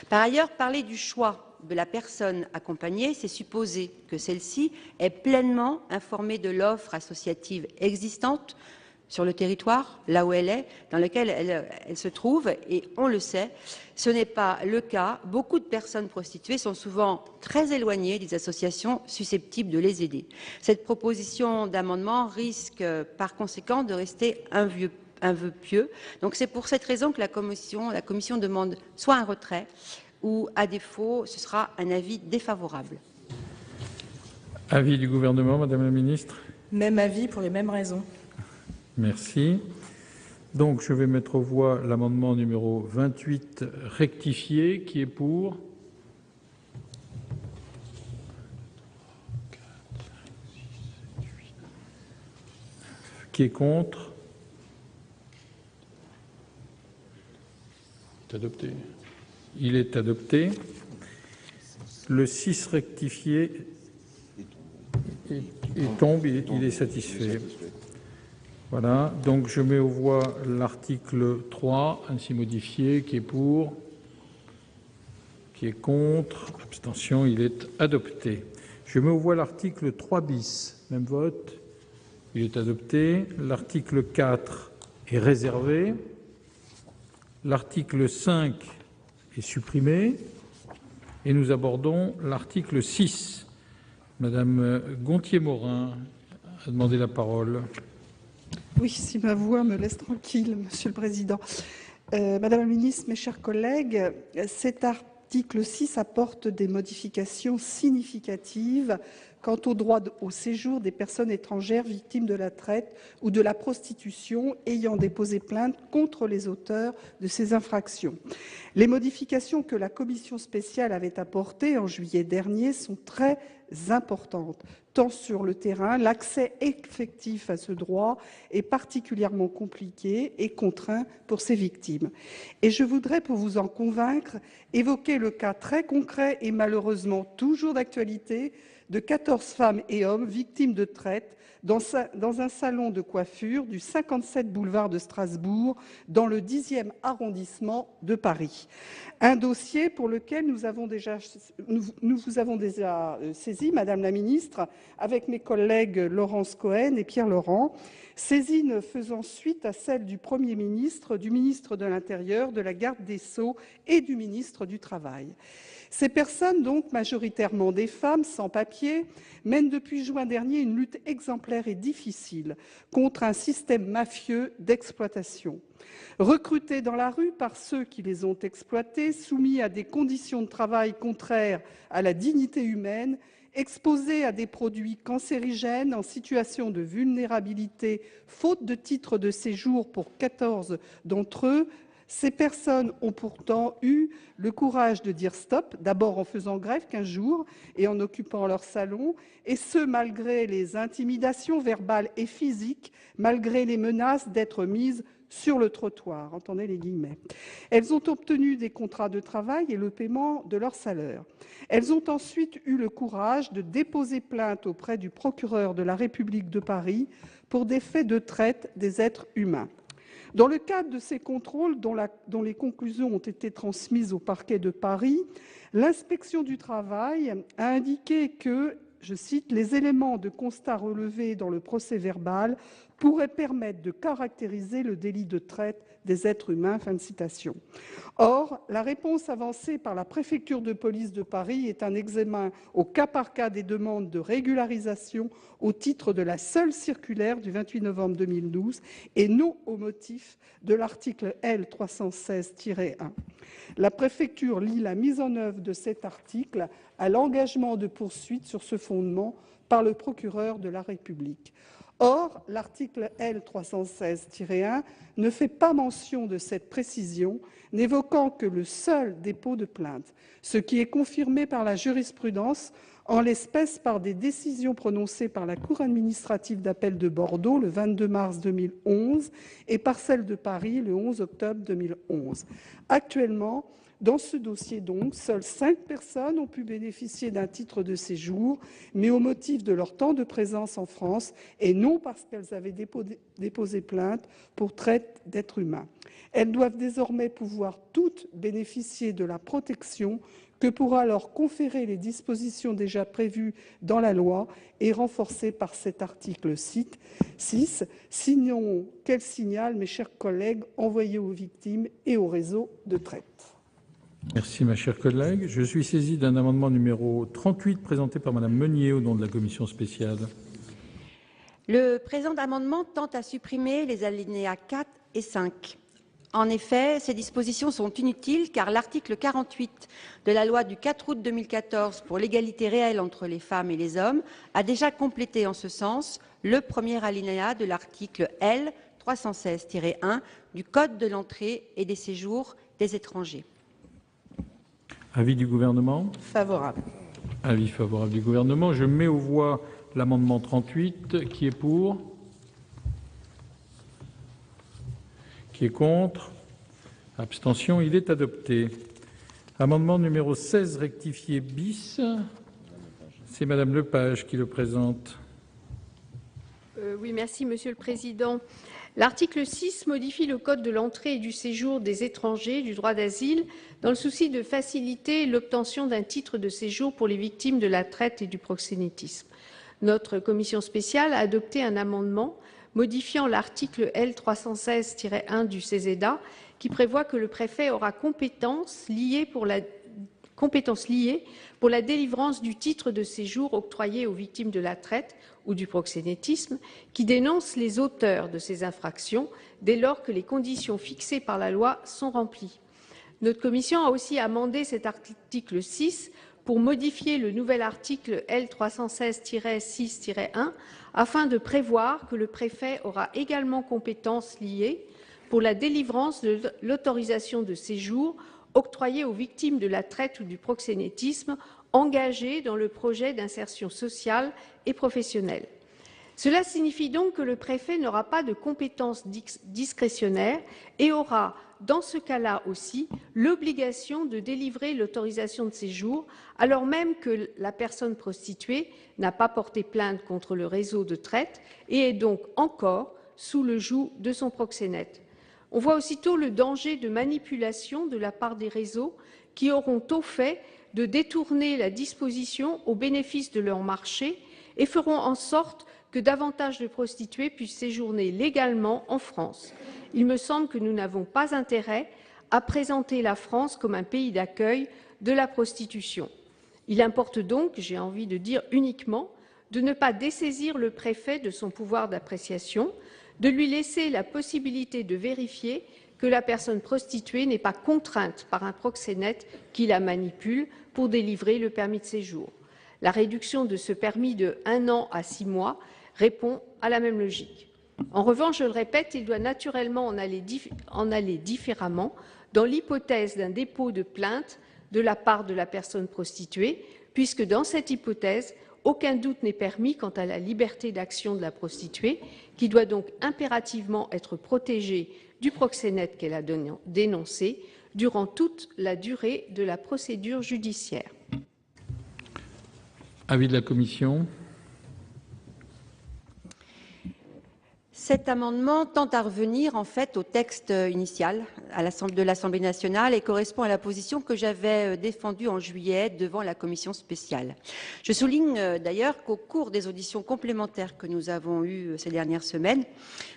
Par ailleurs, parler du choix de la personne accompagnée, c'est supposer que celle-ci est pleinement informée de l'offre associative existante sur le territoire, là où elle est, dans lequel elle se trouve, et on le sait, ce n'est pas le cas. Beaucoup de personnes prostituées sont souvent très éloignées des associations susceptibles de les aider. Cette proposition d'amendement risque par conséquent de rester un vœu pieux. Donc c'est pour cette raison que la commission demande soit un retrait, ou, à défaut, ce sera un avis défavorable. Avis du gouvernement, Madame la Ministre. Même avis pour les mêmes raisons. Merci. Donc, je vais mettre aux voix l'amendement numéro 28 rectifié, qui est pour. Qui est contre. C'est adopté. Il est adopté. Le 6 rectifié tombe, il est satisfait. Voilà, donc je mets aux voix l'article 3 ainsi modifié, qui est pour, qui est contre, abstention, il est adopté. Je mets aux voix l'article 3 bis, même vote, il est adopté. L'article 4 est réservé. L'article 5 est supprimé et nous abordons l'article 6. Madame Gonthier-Maurin a demandé la parole. Oui, si ma voix me laisse tranquille, Monsieur le Président. Madame la Ministre, mes chers collègues, cet article 6 apporte des modifications significatives quant au droit au séjour des personnes étrangères victimes de la traite ou de la prostitution ayant déposé plainte contre les auteurs de ces infractions. Les modifications que la commission spéciale avait apportées en juillet dernier sont très importantes. Tant sur le terrain, l'accès effectif à ce droit est particulièrement compliqué et contraint pour ces victimes. Et je voudrais, pour vous en convaincre, évoquer le cas très concret et malheureusement toujours d'actualité de 14 femmes et hommes victimes de traite dans un salon de coiffure du 57 boulevard de Strasbourg, dans le 10e arrondissement de Paris. Un dossier pour lequel nous vous avons déjà saisi, Madame la Ministre, avec mes collègues Laurence Cohen et Pierre Laurent, saisine faisant suite à celle du Premier ministre, du ministre de l'Intérieur, de la Garde des Sceaux et du ministre du Travail. Ces personnes, donc majoritairement des femmes sans papier, mènent depuis juin dernier une lutte exemplaire et difficile contre un système mafieux d'exploitation. Recrutées dans la rue par ceux qui les ont exploitées, soumis à des conditions de travail contraires à la dignité humaine, exposées à des produits cancérigènes, en situation de vulnérabilité, faute de titre de séjour pour 14 d'entre eux, ces personnes ont pourtant eu le courage de dire stop, d'abord en faisant grève 15 jours et en occupant leur salon, et ce malgré les intimidations verbales et physiques, malgré les menaces d'être mises sur le trottoir. Entendez les guillemets. Elles ont obtenu des contrats de travail et le paiement de leur salaire. Elles ont ensuite eu le courage de déposer plainte auprès du procureur de la République de Paris pour des faits de traite des êtres humains. Dans le cadre de ces contrôles, dont les conclusions ont été transmises au parquet de Paris, l'inspection du travail a indiqué que, je cite, « les éléments de constat relevés dans le procès-verbal pourraient permettre de caractériser le délit de traite des êtres humains ». Fin de citation. Or, la réponse avancée par la préfecture de police de Paris est un examen au cas par cas des demandes de régularisation au titre de la seule circulaire du 28 novembre 2012 et non au motif de l'article L. 316-1. La préfecture lie la mise en œuvre de cet article à l'engagement de poursuites sur ce fondement par le procureur de la République. Or, l'article L. 316-1 ne fait pas mention de cette précision, n'évoquant que le seul dépôt de plainte, ce qui est confirmé par la jurisprudence, en l'espèce par des décisions prononcées par la Cour administrative d'appel de Bordeaux le 22 mars 2011 et par celle de Paris le 11 octobre 2011. Actuellement, dans ce dossier donc, seules 5 personnes ont pu bénéficier d'un titre de séjour, mais au motif de leur temps de présence en France et non parce qu'elles avaient déposé plainte pour traite d'êtres humains. Elles doivent désormais pouvoir toutes bénéficier de la protection que pourra leur conférer les dispositions déjà prévues dans la loi et renforcées par cet article 6. Sinon, quel signal, mes chers collègues, envoyer aux victimes et aux réseaux de traite? Merci, ma chère collègue. Je suis saisi d'un amendement numéro 38 présenté par Madame Meunier au nom de la commission spéciale. Le présent amendement tend à supprimer les alinéas 4 et 5. En effet, ces dispositions sont inutiles car l'article 48 de la loi du 4 août 2014 pour l'égalité réelle entre les femmes et les hommes a déjà complété en ce sens le premier alinéa de l'article L. 316-1 du Code de l'entrée et des séjours des étrangers. Avis du Gouvernement ? Favorable. Avis favorable du Gouvernement. Je mets aux voix l'amendement 38. Qui est pour ? Qui est contre ? Abstention. Il est adopté. Amendement numéro 16 rectifié bis. C'est Madame Lepage qui le présente. Oui, merci Monsieur le Président. L'article 6 modifie le Code de l'entrée et du séjour des étrangers du droit d'asile dans le souci de faciliter l'obtention d'un titre de séjour pour les victimes de la traite et du proxénétisme. Notre commission spéciale a adopté un amendement modifiant l'article L. 316-1 du CESEDA qui prévoit que le préfet aura compétence liée pour la délivrance du titre de séjour octroyé aux victimes de la traite ou du proxénétisme qui dénoncent les auteurs de ces infractions dès lors que les conditions fixées par la loi sont remplies. Notre commission a aussi amendé cet article 6 pour modifier le nouvel article L. 316-6-1 afin de prévoir que le préfet aura également compétence liée pour la délivrance de l'autorisation de séjour octroyée aux victimes de la traite ou du proxénétisme engagées dans le projet d'insertion sociale et professionnelle. Cela signifie donc que le préfet n'aura pas de compétence discrétionnaire et aura, dans ce cas-là aussi, l'obligation de délivrer l'autorisation de séjour, alors même que la personne prostituée n'a pas porté plainte contre le réseau de traite et est donc encore sous le joug de son proxénète. On voit aussitôt le danger de manipulation de la part des réseaux qui auront au fait de détourner la disposition au bénéfice de leur marché et feront en sorte que davantage de prostituées puissent séjourner légalement en France. Il me semble que nous n'avons pas intérêt à présenter la France comme un pays d'accueil de la prostitution. Il importe donc, j'ai envie de dire uniquement, de ne pas dessaisir le préfet de son pouvoir d'appréciation, de lui laisser la possibilité de vérifier que la personne prostituée n'est pas contrainte par un proxénète qui la manipule pour délivrer le permis de séjour. La réduction de ce permis de 1 an à 6 mois répond à la même logique. En revanche, je le répète, il doit naturellement en aller différemment dans l'hypothèse d'un dépôt de plainte de la part de la personne prostituée, puisque dans cette hypothèse, aucun doute n'est permis quant à la liberté d'action de la prostituée, qui doit donc impérativement être protégée du proxénète qu'elle a dénoncé durant toute la durée de la procédure judiciaire. Avis de la commission. Cet amendement tend à revenir en fait au texte initial de l'Assemblée nationale et correspond à la position que j'avais défendue en juillet devant la commission spéciale. Je souligne d'ailleurs qu'au cours des auditions complémentaires que nous avons eues ces dernières semaines,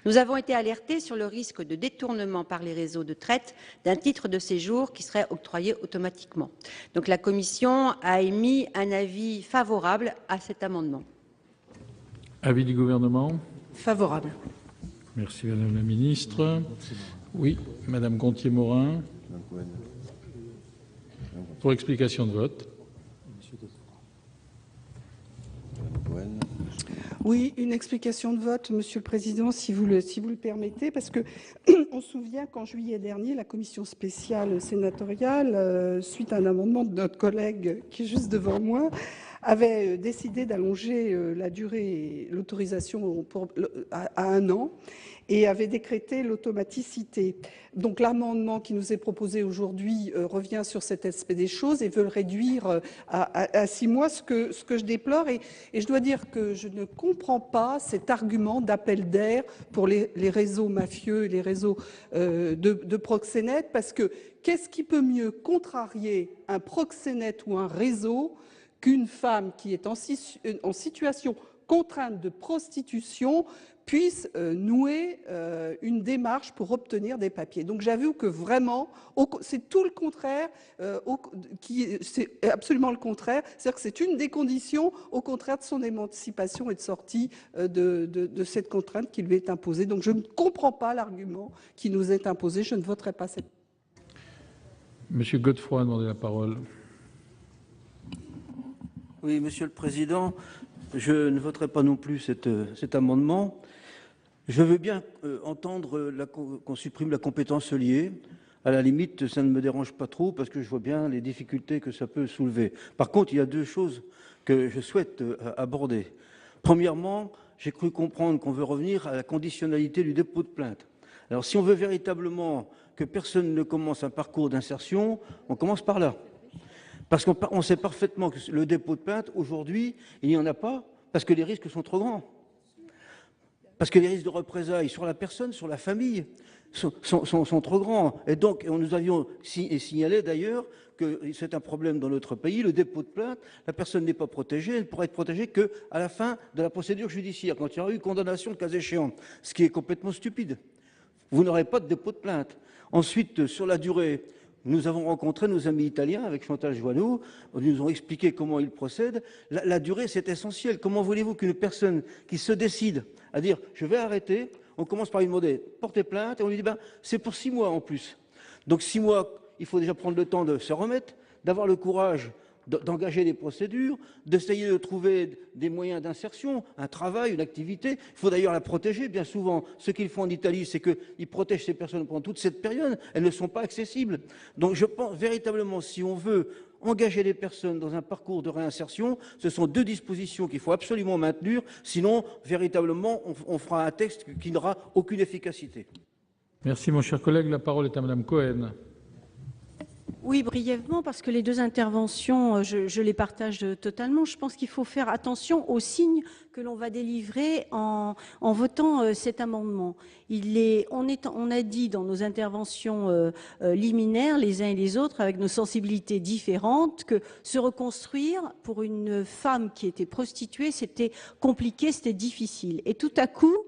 nous avons été alertés sur le risque de détournement par les réseaux de traite d'un titre de séjour qui serait octroyé automatiquement. Donc la commission a émis un avis favorable à cet amendement. Avis du gouvernement. Favorable. Merci Madame la Ministre. Oui, Madame Gontier-Morin. Pour explication de vote. Oui, une explication de vote, Monsieur le Président, si vous le permettez, parce que on se souvient qu'en juillet dernier, la commission spéciale sénatoriale, suite à un amendement de notre collègue qui est juste devant moi, avait décidé d'allonger la durée, l'autorisation à 1 an et avait décrété l'automaticité. Donc l'amendement qui nous est proposé aujourd'hui revient sur cet aspect des choses et veut le réduire à 6 mois, ce que je déplore. Et je dois dire que je ne comprends pas cet argument d'appel d'air pour les réseaux mafieux et les réseaux de proxénètes, parce que qu'est-ce qui peut mieux contrarier un proxénète ou un réseau qu'une femme qui est en situation contrainte de prostitution puisse nouer une démarche pour obtenir des papiers. Donc j'avoue que vraiment, c'est tout le contraire, c'est absolument le contraire, c'est-à-dire que c'est une des conditions, au contraire, de son émancipation et de sortie de cette contrainte qui lui est imposée. Donc je ne comprends pas l'argument qui nous est imposé, je ne voterai pas cette... Monsieur Godefroy a demandé la parole. Oui, Monsieur le Président, je ne voterai pas non plus cet amendement. Je veux bien entendre qu'on supprime la compétence liée. À la limite, ça ne me dérange pas trop parce que je vois bien les difficultés que ça peut soulever. Par contre, il y a 2 choses que je souhaite aborder. Premièrement, j'ai cru comprendre qu'on veut revenir à la conditionnalité du dépôt de plainte. Alors, si on veut véritablement que personne ne commence un parcours d'insertion, on commence par là. Parce qu'on sait parfaitement que le dépôt de plainte, aujourd'hui, il n'y en a pas, parce que les risques sont trop grands. Parce que les risques de représailles sur la personne, sur la famille, sont trop grands. Et donc, nous avions signalé d'ailleurs que c'est un problème dans notre pays, le dépôt de plainte, la personne n'est pas protégée, elle ne pourra être protégée qu'à la fin de la procédure judiciaire, quand il y aura eu condamnation le cas échéant, ce qui est complètement stupide. Vous n'aurez pas de dépôt de plainte. Ensuite, sur la durée, nous avons rencontré nos amis italiens avec Chantal Joannou, ils nous ont expliqué comment ils procèdent. La durée, c'est essentiel. Comment voulez-vous qu'une personne qui se décide à dire « je vais arrêter », on commence par lui demander « portez plainte » et on lui dit ben, « c'est pour 6 mois en plus ». Donc 6 mois, il faut déjà prendre le temps de se remettre, d'avoir le courage d'engager des procédures, d'essayer de trouver des moyens d'insertion, un travail, une activité. Il faut d'ailleurs la protéger. Bien souvent, ce qu'ils font en Italie, c'est qu'ils protègent ces personnes pendant toute cette période. Elles ne sont pas accessibles. Donc je pense véritablement, si on veut engager les personnes dans un parcours de réinsertion, ce sont 2 dispositions qu'il faut absolument maintenir. Sinon, véritablement, on fera un texte qui n'aura aucune efficacité. Merci, mon cher collègue. La parole est à Madame Cohen. Oui, brièvement, parce que les 2 interventions, je les partage totalement. Je pense qu'il faut faire attention aux signes que l'on va délivrer en votant cet amendement. On a dit dans nos interventions liminaires, les uns et les autres, avec nos sensibilités différentes, que se reconstruire pour une femme qui était prostituée, c'était compliqué, c'était difficile. Et tout à coup,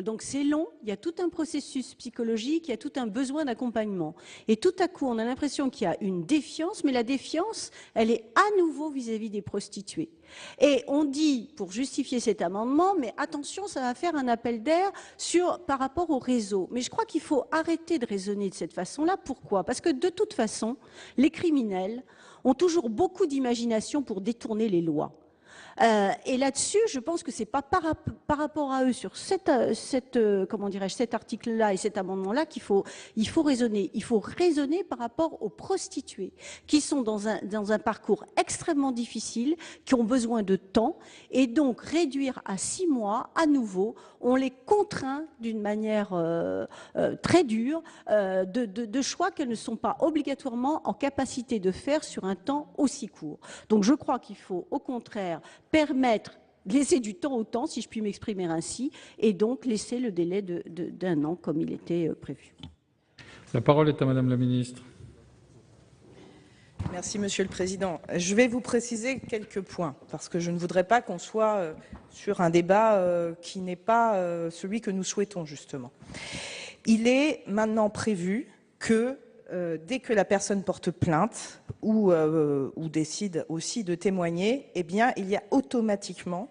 Donc c'est long, il y a tout un processus psychologique, il y a tout un besoin d'accompagnement. Et tout à coup, on a l'impression qu'il y a une défiance, mais la défiance, elle est à nouveau vis-à-vis des prostituées. Et on dit, pour justifier cet amendement, mais attention, ça va faire un appel d'air par rapport au réseau. Mais je crois qu'il faut arrêter de raisonner de cette façon-là. Pourquoi? Parce que de toute façon, les criminels ont toujours beaucoup d'imagination pour détourner les lois. Et là-dessus, je pense que c'est pas par rapport à eux sur cet article-là et cet amendement-là qu'il faut raisonner. Il faut raisonner par rapport aux prostituées qui sont dans un parcours extrêmement difficile, qui ont besoin de temps, et donc réduire à 6 mois, à nouveau, on les contraint d'une manière très dure de choix qu'elles ne sont pas obligatoirement en capacité de faire sur un temps aussi court. Donc je crois qu'il faut au contraire laisser du temps au temps, si je puis m'exprimer ainsi, et donc laisser le délai d'1 an comme il était prévu. La parole est à Madame la ministre. Merci, Monsieur le Président. Je vais vous préciser quelques points, parce que je ne voudrais pas qu'on soit sur un débat qui n'est pas celui que nous souhaitons, justement. Il est maintenant prévu que dès que la personne porte plainte ou décide aussi de témoigner, eh bien, il y a automatiquement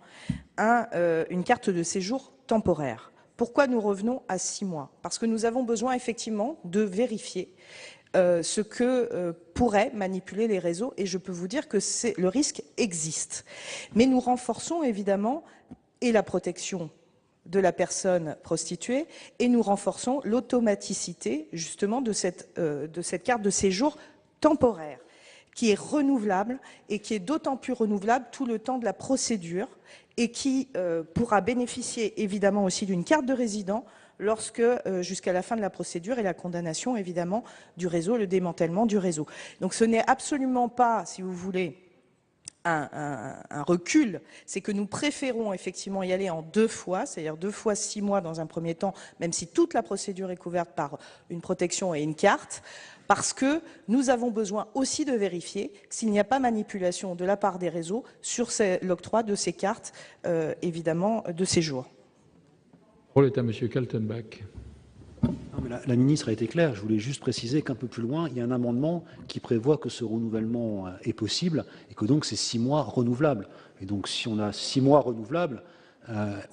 une carte de séjour temporaire. Pourquoi nous revenons à 6 mois? Parce que nous avons besoin effectivement de vérifier ce que pourraient manipuler les réseaux, et je peux vous dire que le risque existe. Mais nous renforçons évidemment et la protection de la personne prostituée, et nous renforçons l'automaticité justement de cette carte de séjour temporaire, qui est renouvelable et qui est d'autant plus renouvelable tout le temps de la procédure, et qui pourra bénéficier évidemment aussi d'une carte de résident lorsque, jusqu'à la fin de la procédure et la condamnation évidemment du réseau, le démantèlement du réseau. Donc ce n'est absolument pas, si vous voulez, un recul, c'est que nous préférons effectivement y aller en 2 fois, c'est-à-dire 2 fois 6 mois dans un premier temps, même si toute la procédure est couverte par une protection et une carte, parce que nous avons besoin aussi de vérifier s'il n'y a pas manipulation de la part des réseaux sur l'octroi de ces cartes, évidemment, de séjour. La parole est à Monsieur Kaltenbach. La ministre a été claire. Je voulais juste préciser qu'un peu plus loin, il y a un amendement qui prévoit que ce renouvellement est possible et que donc c'est 6 mois renouvelables. Et donc si on a 6 mois renouvelables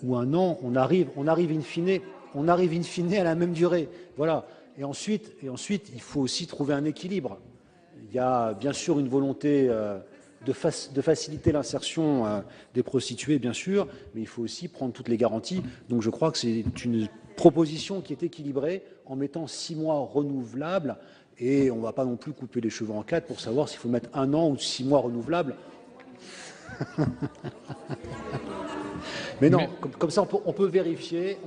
ou 1 an, on arrive in fine à la même durée. Voilà. Et ensuite, il faut aussi trouver un équilibre. Il y a bien sûr une volonté de faciliter l'insertion des prostituées, bien sûr, mais il faut aussi prendre toutes les garanties. Donc je crois que c'est une proposition qui est équilibrée en mettant 6 mois renouvelables, et on ne va pas non plus couper les cheveux en 4 pour savoir s'il faut mettre 1 an ou 6 mois renouvelables. Mais non, comme ça on peut vérifier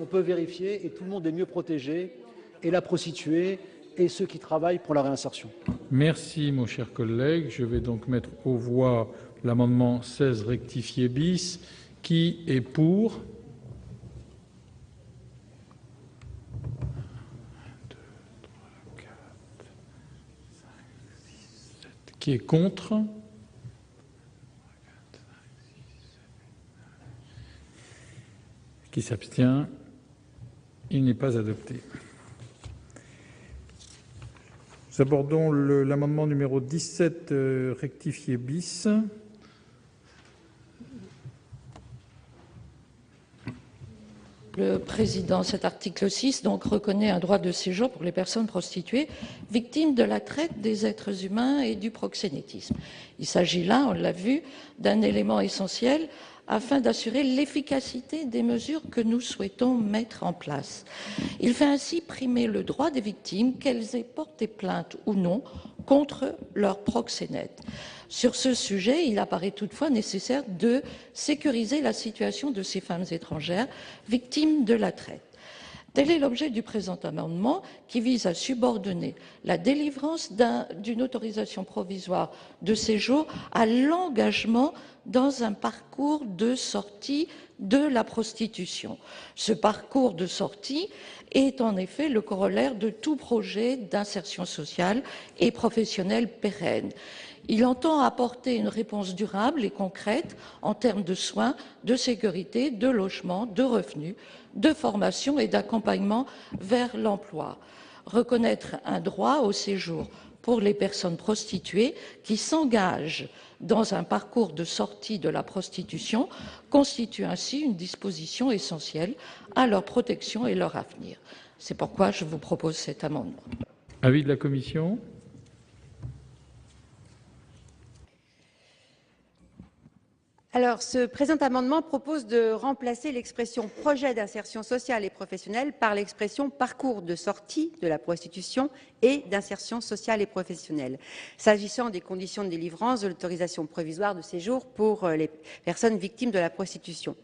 et tout le monde est mieux protégé, et la prostituée et ceux qui travaillent pour la réinsertion. Merci, mon cher collègue. Je vais donc mettre aux voix l'amendement 16 rectifié bis. Qui est pour? Qui est contre? Qui s'abstient? Il n'est pas adopté. Nous abordons l'amendement numéro 17 rectifié bis. Le Président, cet article 6 donc, reconnaît un droit de séjour pour les personnes prostituées victimes de la traite des êtres humains et du proxénétisme. Il s'agit là, on l'a vu, d'un élément essentiel afin d'assurer l'efficacité des mesures que nous souhaitons mettre en place. Il fait ainsi primer le droit des victimes, qu'elles aient porté plainte ou non, contre leur proxénète. Sur ce sujet, il apparaît toutefois nécessaire de sécuriser la situation de ces femmes étrangères victimes de la traite. Tel est l'objet du présent amendement qui vise à subordonner la délivrance d'une autorisation provisoire de séjour à l'engagement dans un parcours de sortie de la prostitution. Ce parcours de sortie est en effet le corollaire de tout projet d'insertion sociale et professionnelle pérenne. Il entend apporter une réponse durable et concrète en termes de soins, de sécurité, de logement, de revenus, de formation et d'accompagnement vers l'emploi. Reconnaître un droit au séjour pour les personnes prostituées qui s'engagent dans un parcours de sortie de la prostitution constitue ainsi une disposition essentielle à leur protection et leur avenir. C'est pourquoi je vous propose cet amendement. Avis de la commission ? Alors, ce présent amendement propose de remplacer l'expression « projet d'insertion sociale et professionnelle » par l'expression « parcours de sortie de la prostitution et d'insertion sociale et professionnelle », s'agissant des conditions de délivrance de l'autorisation provisoire de séjour pour les personnes victimes de la prostitution.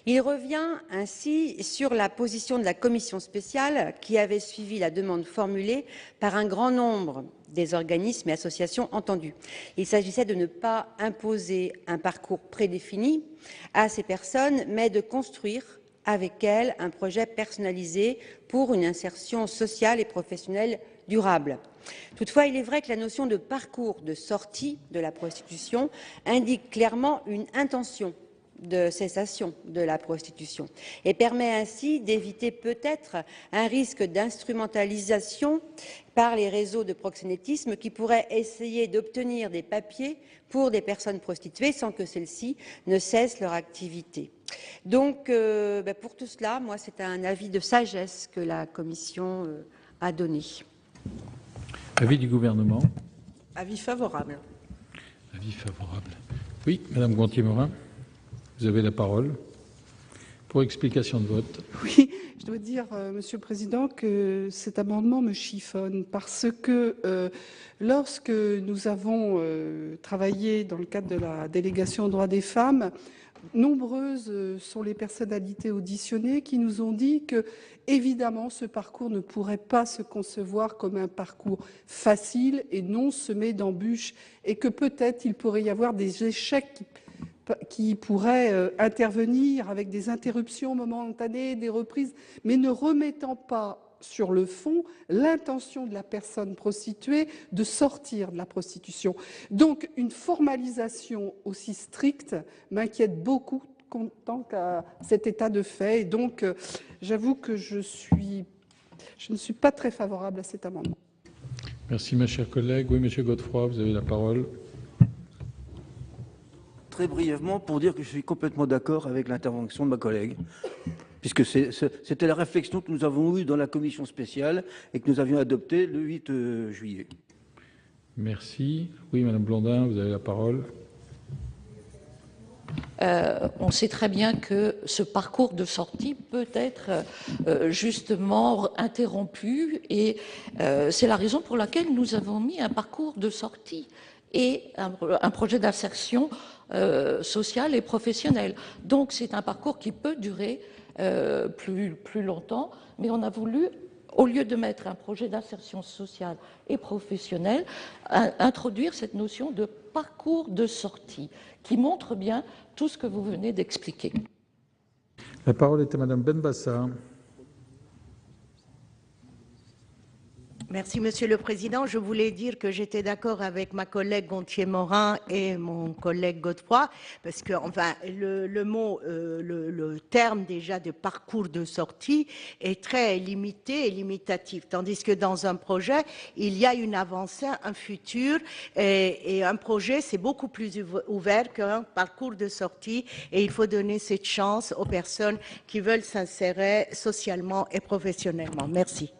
Il revient ainsi sur la position de la commission spéciale qui avait suivi la demande formulée par un grand nombre des organismes et associations entendus. Il s'agissait de ne pas imposer un parcours prédéfini à ces personnes, mais de construire avec elles un projet personnalisé pour une insertion sociale et professionnelle durable. Toutefois, il est vrai que la notion de parcours de sortie de la prostitution indique clairement une intention de cessation de la prostitution et permet ainsi d'éviter peut-être un risque d'instrumentalisation par les réseaux de proxénétisme qui pourraient essayer d'obtenir des papiers pour des personnes prostituées sans que celles-ci ne cessent leur activité. Donc, pour tout cela, moi, c'est un avis de sagesse que la Commission a donné. Avis du gouvernement. Avis favorable. Avis favorable. Oui, Madame Gonthier-Maurin. Vous avez la parole pour explication de vote. Oui, je dois dire, Monsieur le Président, que cet amendement me chiffonne parce que lorsque nous avons travaillé dans le cadre de la délégation aux droits des femmes, nombreuses sont les personnalités auditionnées qui nous ont dit que, évidemment, ce parcours ne pourrait pas se concevoir comme un parcours facile et non semé d'embûches et que peut-être il pourrait y avoir des échecs qui pourraient intervenir avec des interruptions momentanées, des reprises, mais ne remettant pas sur le fond l'intention de la personne prostituée de sortir de la prostitution. Donc une formalisation aussi stricte m'inquiète beaucoup tant qu'à cet état de fait. Et donc j'avoue que je ne suis pas très favorable à cet amendement. Merci, ma chère collègue. Oui, Monsieur Godefroy, vous avez la parole. Très brièvement, pour dire que je suis complètement d'accord avec l'intervention de ma collègue, puisque c'était la réflexion que nous avons eue dans la commission spéciale et que nous avions adoptée le 8 juillet. Merci. Oui, Madame Blondin, vous avez la parole. On sait très bien que ce parcours de sortie peut être justement interrompu et c'est la raison pour laquelle nous avons mis un parcours de sortie et un projet d'insertion sociale et professionnelle. Donc c'est un parcours qui peut durer plus longtemps, mais on a voulu, au lieu de mettre un projet d'insertion sociale et professionnelle, introduire cette notion de parcours de sortie qui montre bien tout ce que vous venez d'expliquer. La parole est à Madame Benbassa. Merci, Monsieur le Président. Je voulais dire que j'étais d'accord avec ma collègue Gonthier-Maurin et mon collègue Godefroy, parce que, enfin, le terme déjà de parcours de sortie est très limité et limitatif, tandis que dans un projet, il y a une avancée, un futur, et un projet, c'est beaucoup plus ouvert qu'un parcours de sortie, et il faut donner cette chance aux personnes qui veulent s'insérer socialement et professionnellement. Merci.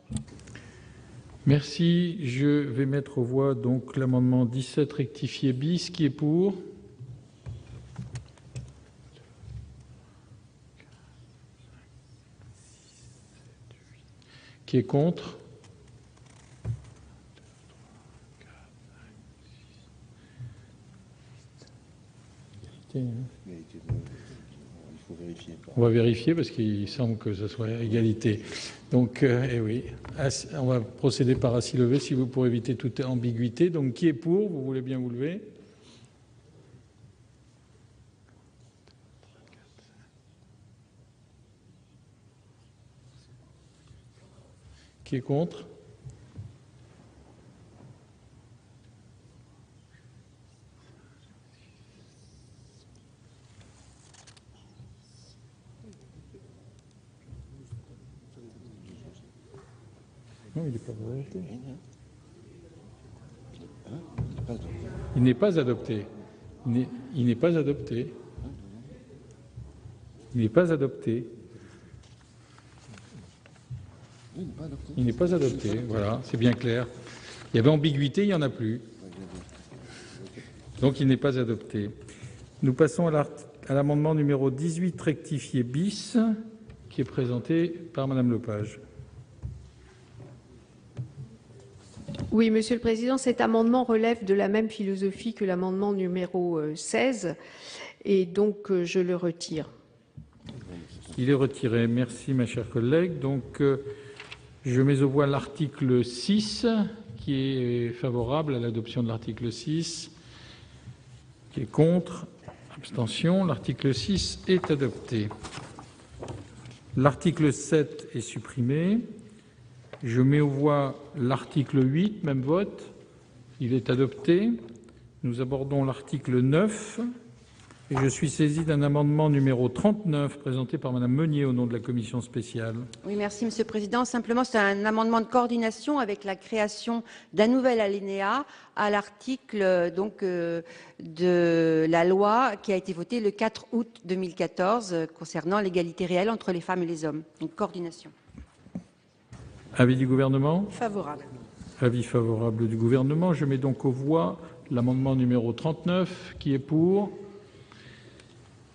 Merci. Je vais mettre aux voix donc l'amendement 17 rectifié bis. Qui est pour? Qui est contre? On va vérifier parce qu'il semble que ce soit égalité. Donc, oui, on va procéder par assis levé si vous pour éviter toute ambiguïté. Donc, qui est pour? Vous voulez bien vous lever? Qui est contre? Non, il n'est pas adopté. Il n'est pas adopté. Il n'est pas adopté. Il n'est pas adopté. Il n'est pas adopté. Voilà, c'est bien clair. Il y avait ambiguïté, il n'y en a plus. Donc il n'est pas adopté. Nous passons à l'amendement numéro 18 rectifié bis, qui est présenté par Madame Lepage. Oui, Monsieur le Président, cet amendement relève de la même philosophie que l'amendement numéro 16, et donc je le retire. Il est retiré. Merci, ma chère collègue. Donc, je mets aux voix l'article 6, qui est favorable à l'adoption de l'article 6, qui est contre, abstention. L'article 6 est adopté. L'article 7 est supprimé. Je mets aux voix l'article 8, même vote. Il est adopté. Nous abordons l'article 9. Et je suis saisi d'un amendement numéro 39 présenté par Madame Meunier au nom de la commission spéciale. Oui, merci Monsieur le Président. Simplement, c'est un amendement de coordination avec la création d'un nouvel alinéa à l'article de la loi qui a été votée le 4 août 2014 concernant l'égalité réelle entre les femmes et les hommes. Donc, coordination. Avis du gouvernement ? Favorable. Avis favorable du gouvernement. Je mets donc aux voix l'amendement numéro 39 qui est pour,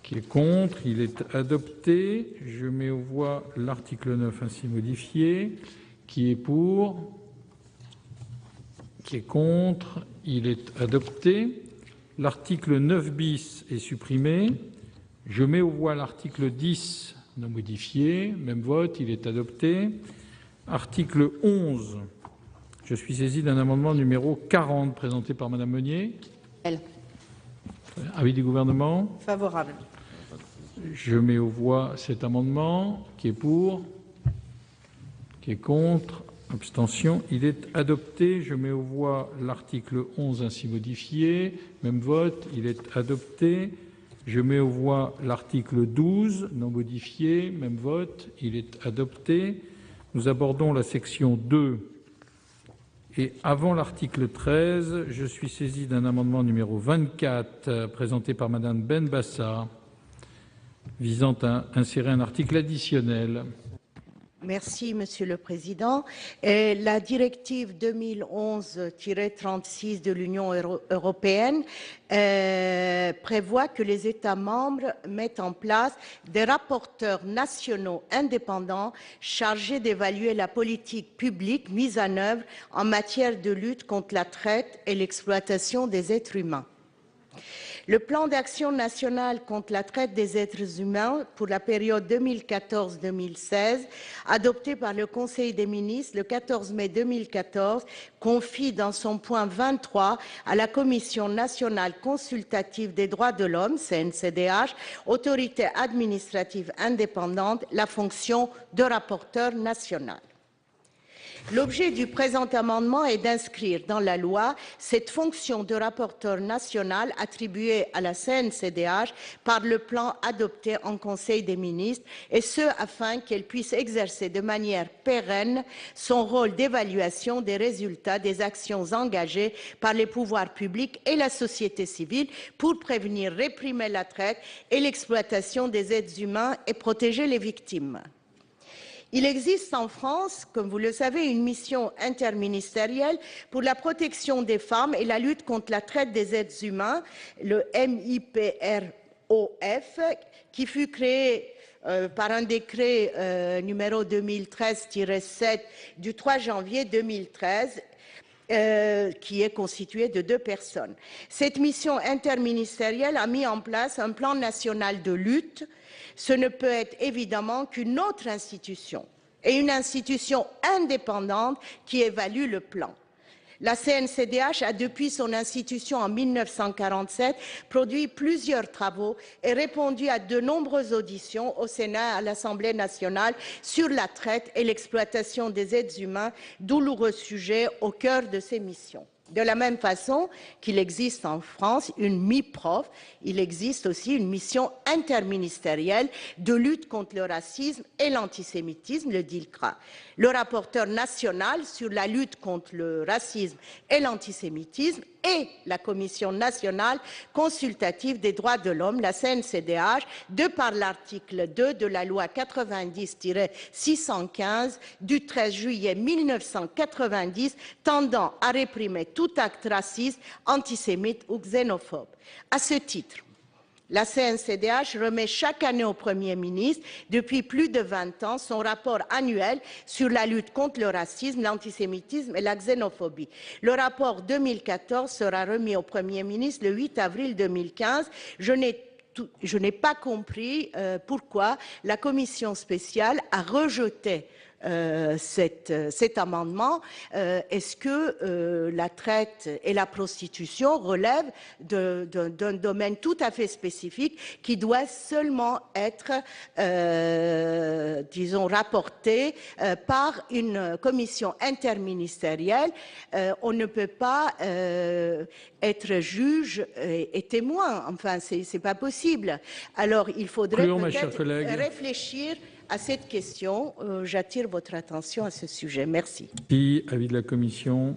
qui est contre. Il est adopté. Je mets aux voix l'article 9 ainsi modifié qui est pour, qui est contre. Il est adopté. L'article 9 bis est supprimé. Je mets aux voix l'article 10 non modifié. Même vote. Il est adopté. Article 11. Je suis saisi d'un amendement numéro 40 présenté par Madame Meunier. Avis du gouvernement ? Favorable. Je mets aux voix cet amendement qui est pour, qui est contre, abstention. Il est adopté. Je mets aux voix l'article 11 ainsi modifié. Même vote. Il est adopté. Je mets aux voix l'article 12 non modifié. Même vote. Il est adopté. Nous abordons la section 2 et avant l'article 13, je suis saisi d'un amendement numéro 24 présenté par Madame Benbassa visant à insérer un article additionnel. Merci, Monsieur le Président. La directive 2011-36 de l'Union européenne prévoit que les États membres mettent en place des rapporteurs nationaux indépendants chargés d'évaluer la politique publique mise en œuvre en matière de lutte contre la traite et l'exploitation des êtres humains. Le plan d'action national contre la traite des êtres humains pour la période 2014-2016, adopté par le Conseil des ministres le 14 mai 2014, confie dans son point 23 à la Commission nationale consultative des droits de l'homme, CNCDH, autorité administrative indépendante, la fonction de rapporteur national. L'objet du présent amendement est d'inscrire dans la loi cette fonction de rapporteur national attribuée à la CNCDH par le plan adopté en Conseil des ministres, et ce afin qu'elle puisse exercer de manière pérenne son rôle d'évaluation des résultats des actions engagées par les pouvoirs publics et la société civile pour prévenir, réprimer la traite et l'exploitation des êtres humains et protéger les victimes. Il existe en France, comme vous le savez, une mission interministérielle pour la protection des femmes et la lutte contre la traite des êtres humains, le MIPROF, qui fut créé par un décret numéro 2013-7 du 3 janvier 2013, qui est constitué de 2 personnes. Cette mission interministérielle a mis en place un plan national de lutte. Ce ne peut être évidemment qu'une autre institution, et une institution indépendante qui évalue le plan. La CNCDH a, depuis son institution en 1947, produit plusieurs travaux et répondu à de nombreuses auditions au Sénat et à l'Assemblée nationale sur la traite et l'exploitation des êtres humains, douloureux sujet au cœur de ses missions. De la même façon qu'il existe en France une MIPROF, il existe aussi une mission interministérielle de lutte contre le racisme et l'antisémitisme, le DILCRA. Le rapporteur national sur la lutte contre le racisme et l'antisémitisme et la Commission nationale consultative des droits de l'homme, la CNCDH, de par l'article 2 de la loi 90-615 du 13 juillet 1990 tendant à réprimer tout acte raciste, antisémite ou xénophobe. À ce titre, la CNCDH remet chaque année au Premier ministre, depuis plus de 20 ans, son rapport annuel sur la lutte contre le racisme, l'antisémitisme et la xénophobie. Le rapport 2014 sera remis au Premier ministre le 8 avril 2015. Je n'ai pas compris pourquoi la commission spéciale a rejeté cet amendement. Est-ce que la traite et la prostitution relèvent d'un domaine tout à fait spécifique qui doit seulement être, disons, rapporté par une commission interministérielle? On ne peut pas être juge et témoin. Enfin, c'est pas possible. Alors, il faudrait peut-être réfléchir à cette question. J'attire votre attention à ce sujet. Merci. Merci. Avis de la commission.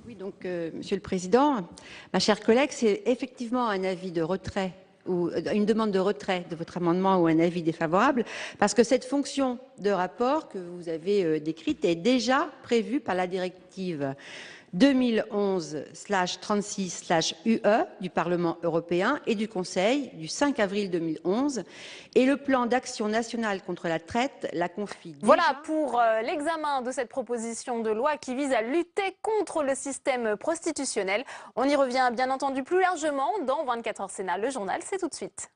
Oui, donc, Monsieur le Président, ma chère collègue, c'est effectivement un avis de retrait ou une demande de retrait de votre amendement ou un avis défavorable, parce que cette fonction de rapport que vous avez décrite est déjà prévue par la directive 2011/36/UE du Parlement européen et du Conseil du 5 avril 2011, et le plan d'action national contre la traite la confie. Voilà pour l'examen de cette proposition de loi qui vise à lutter contre le système prostitutionnel. On y revient bien entendu plus largement dans 24 heures Sénat. Le journal, c'est tout de suite.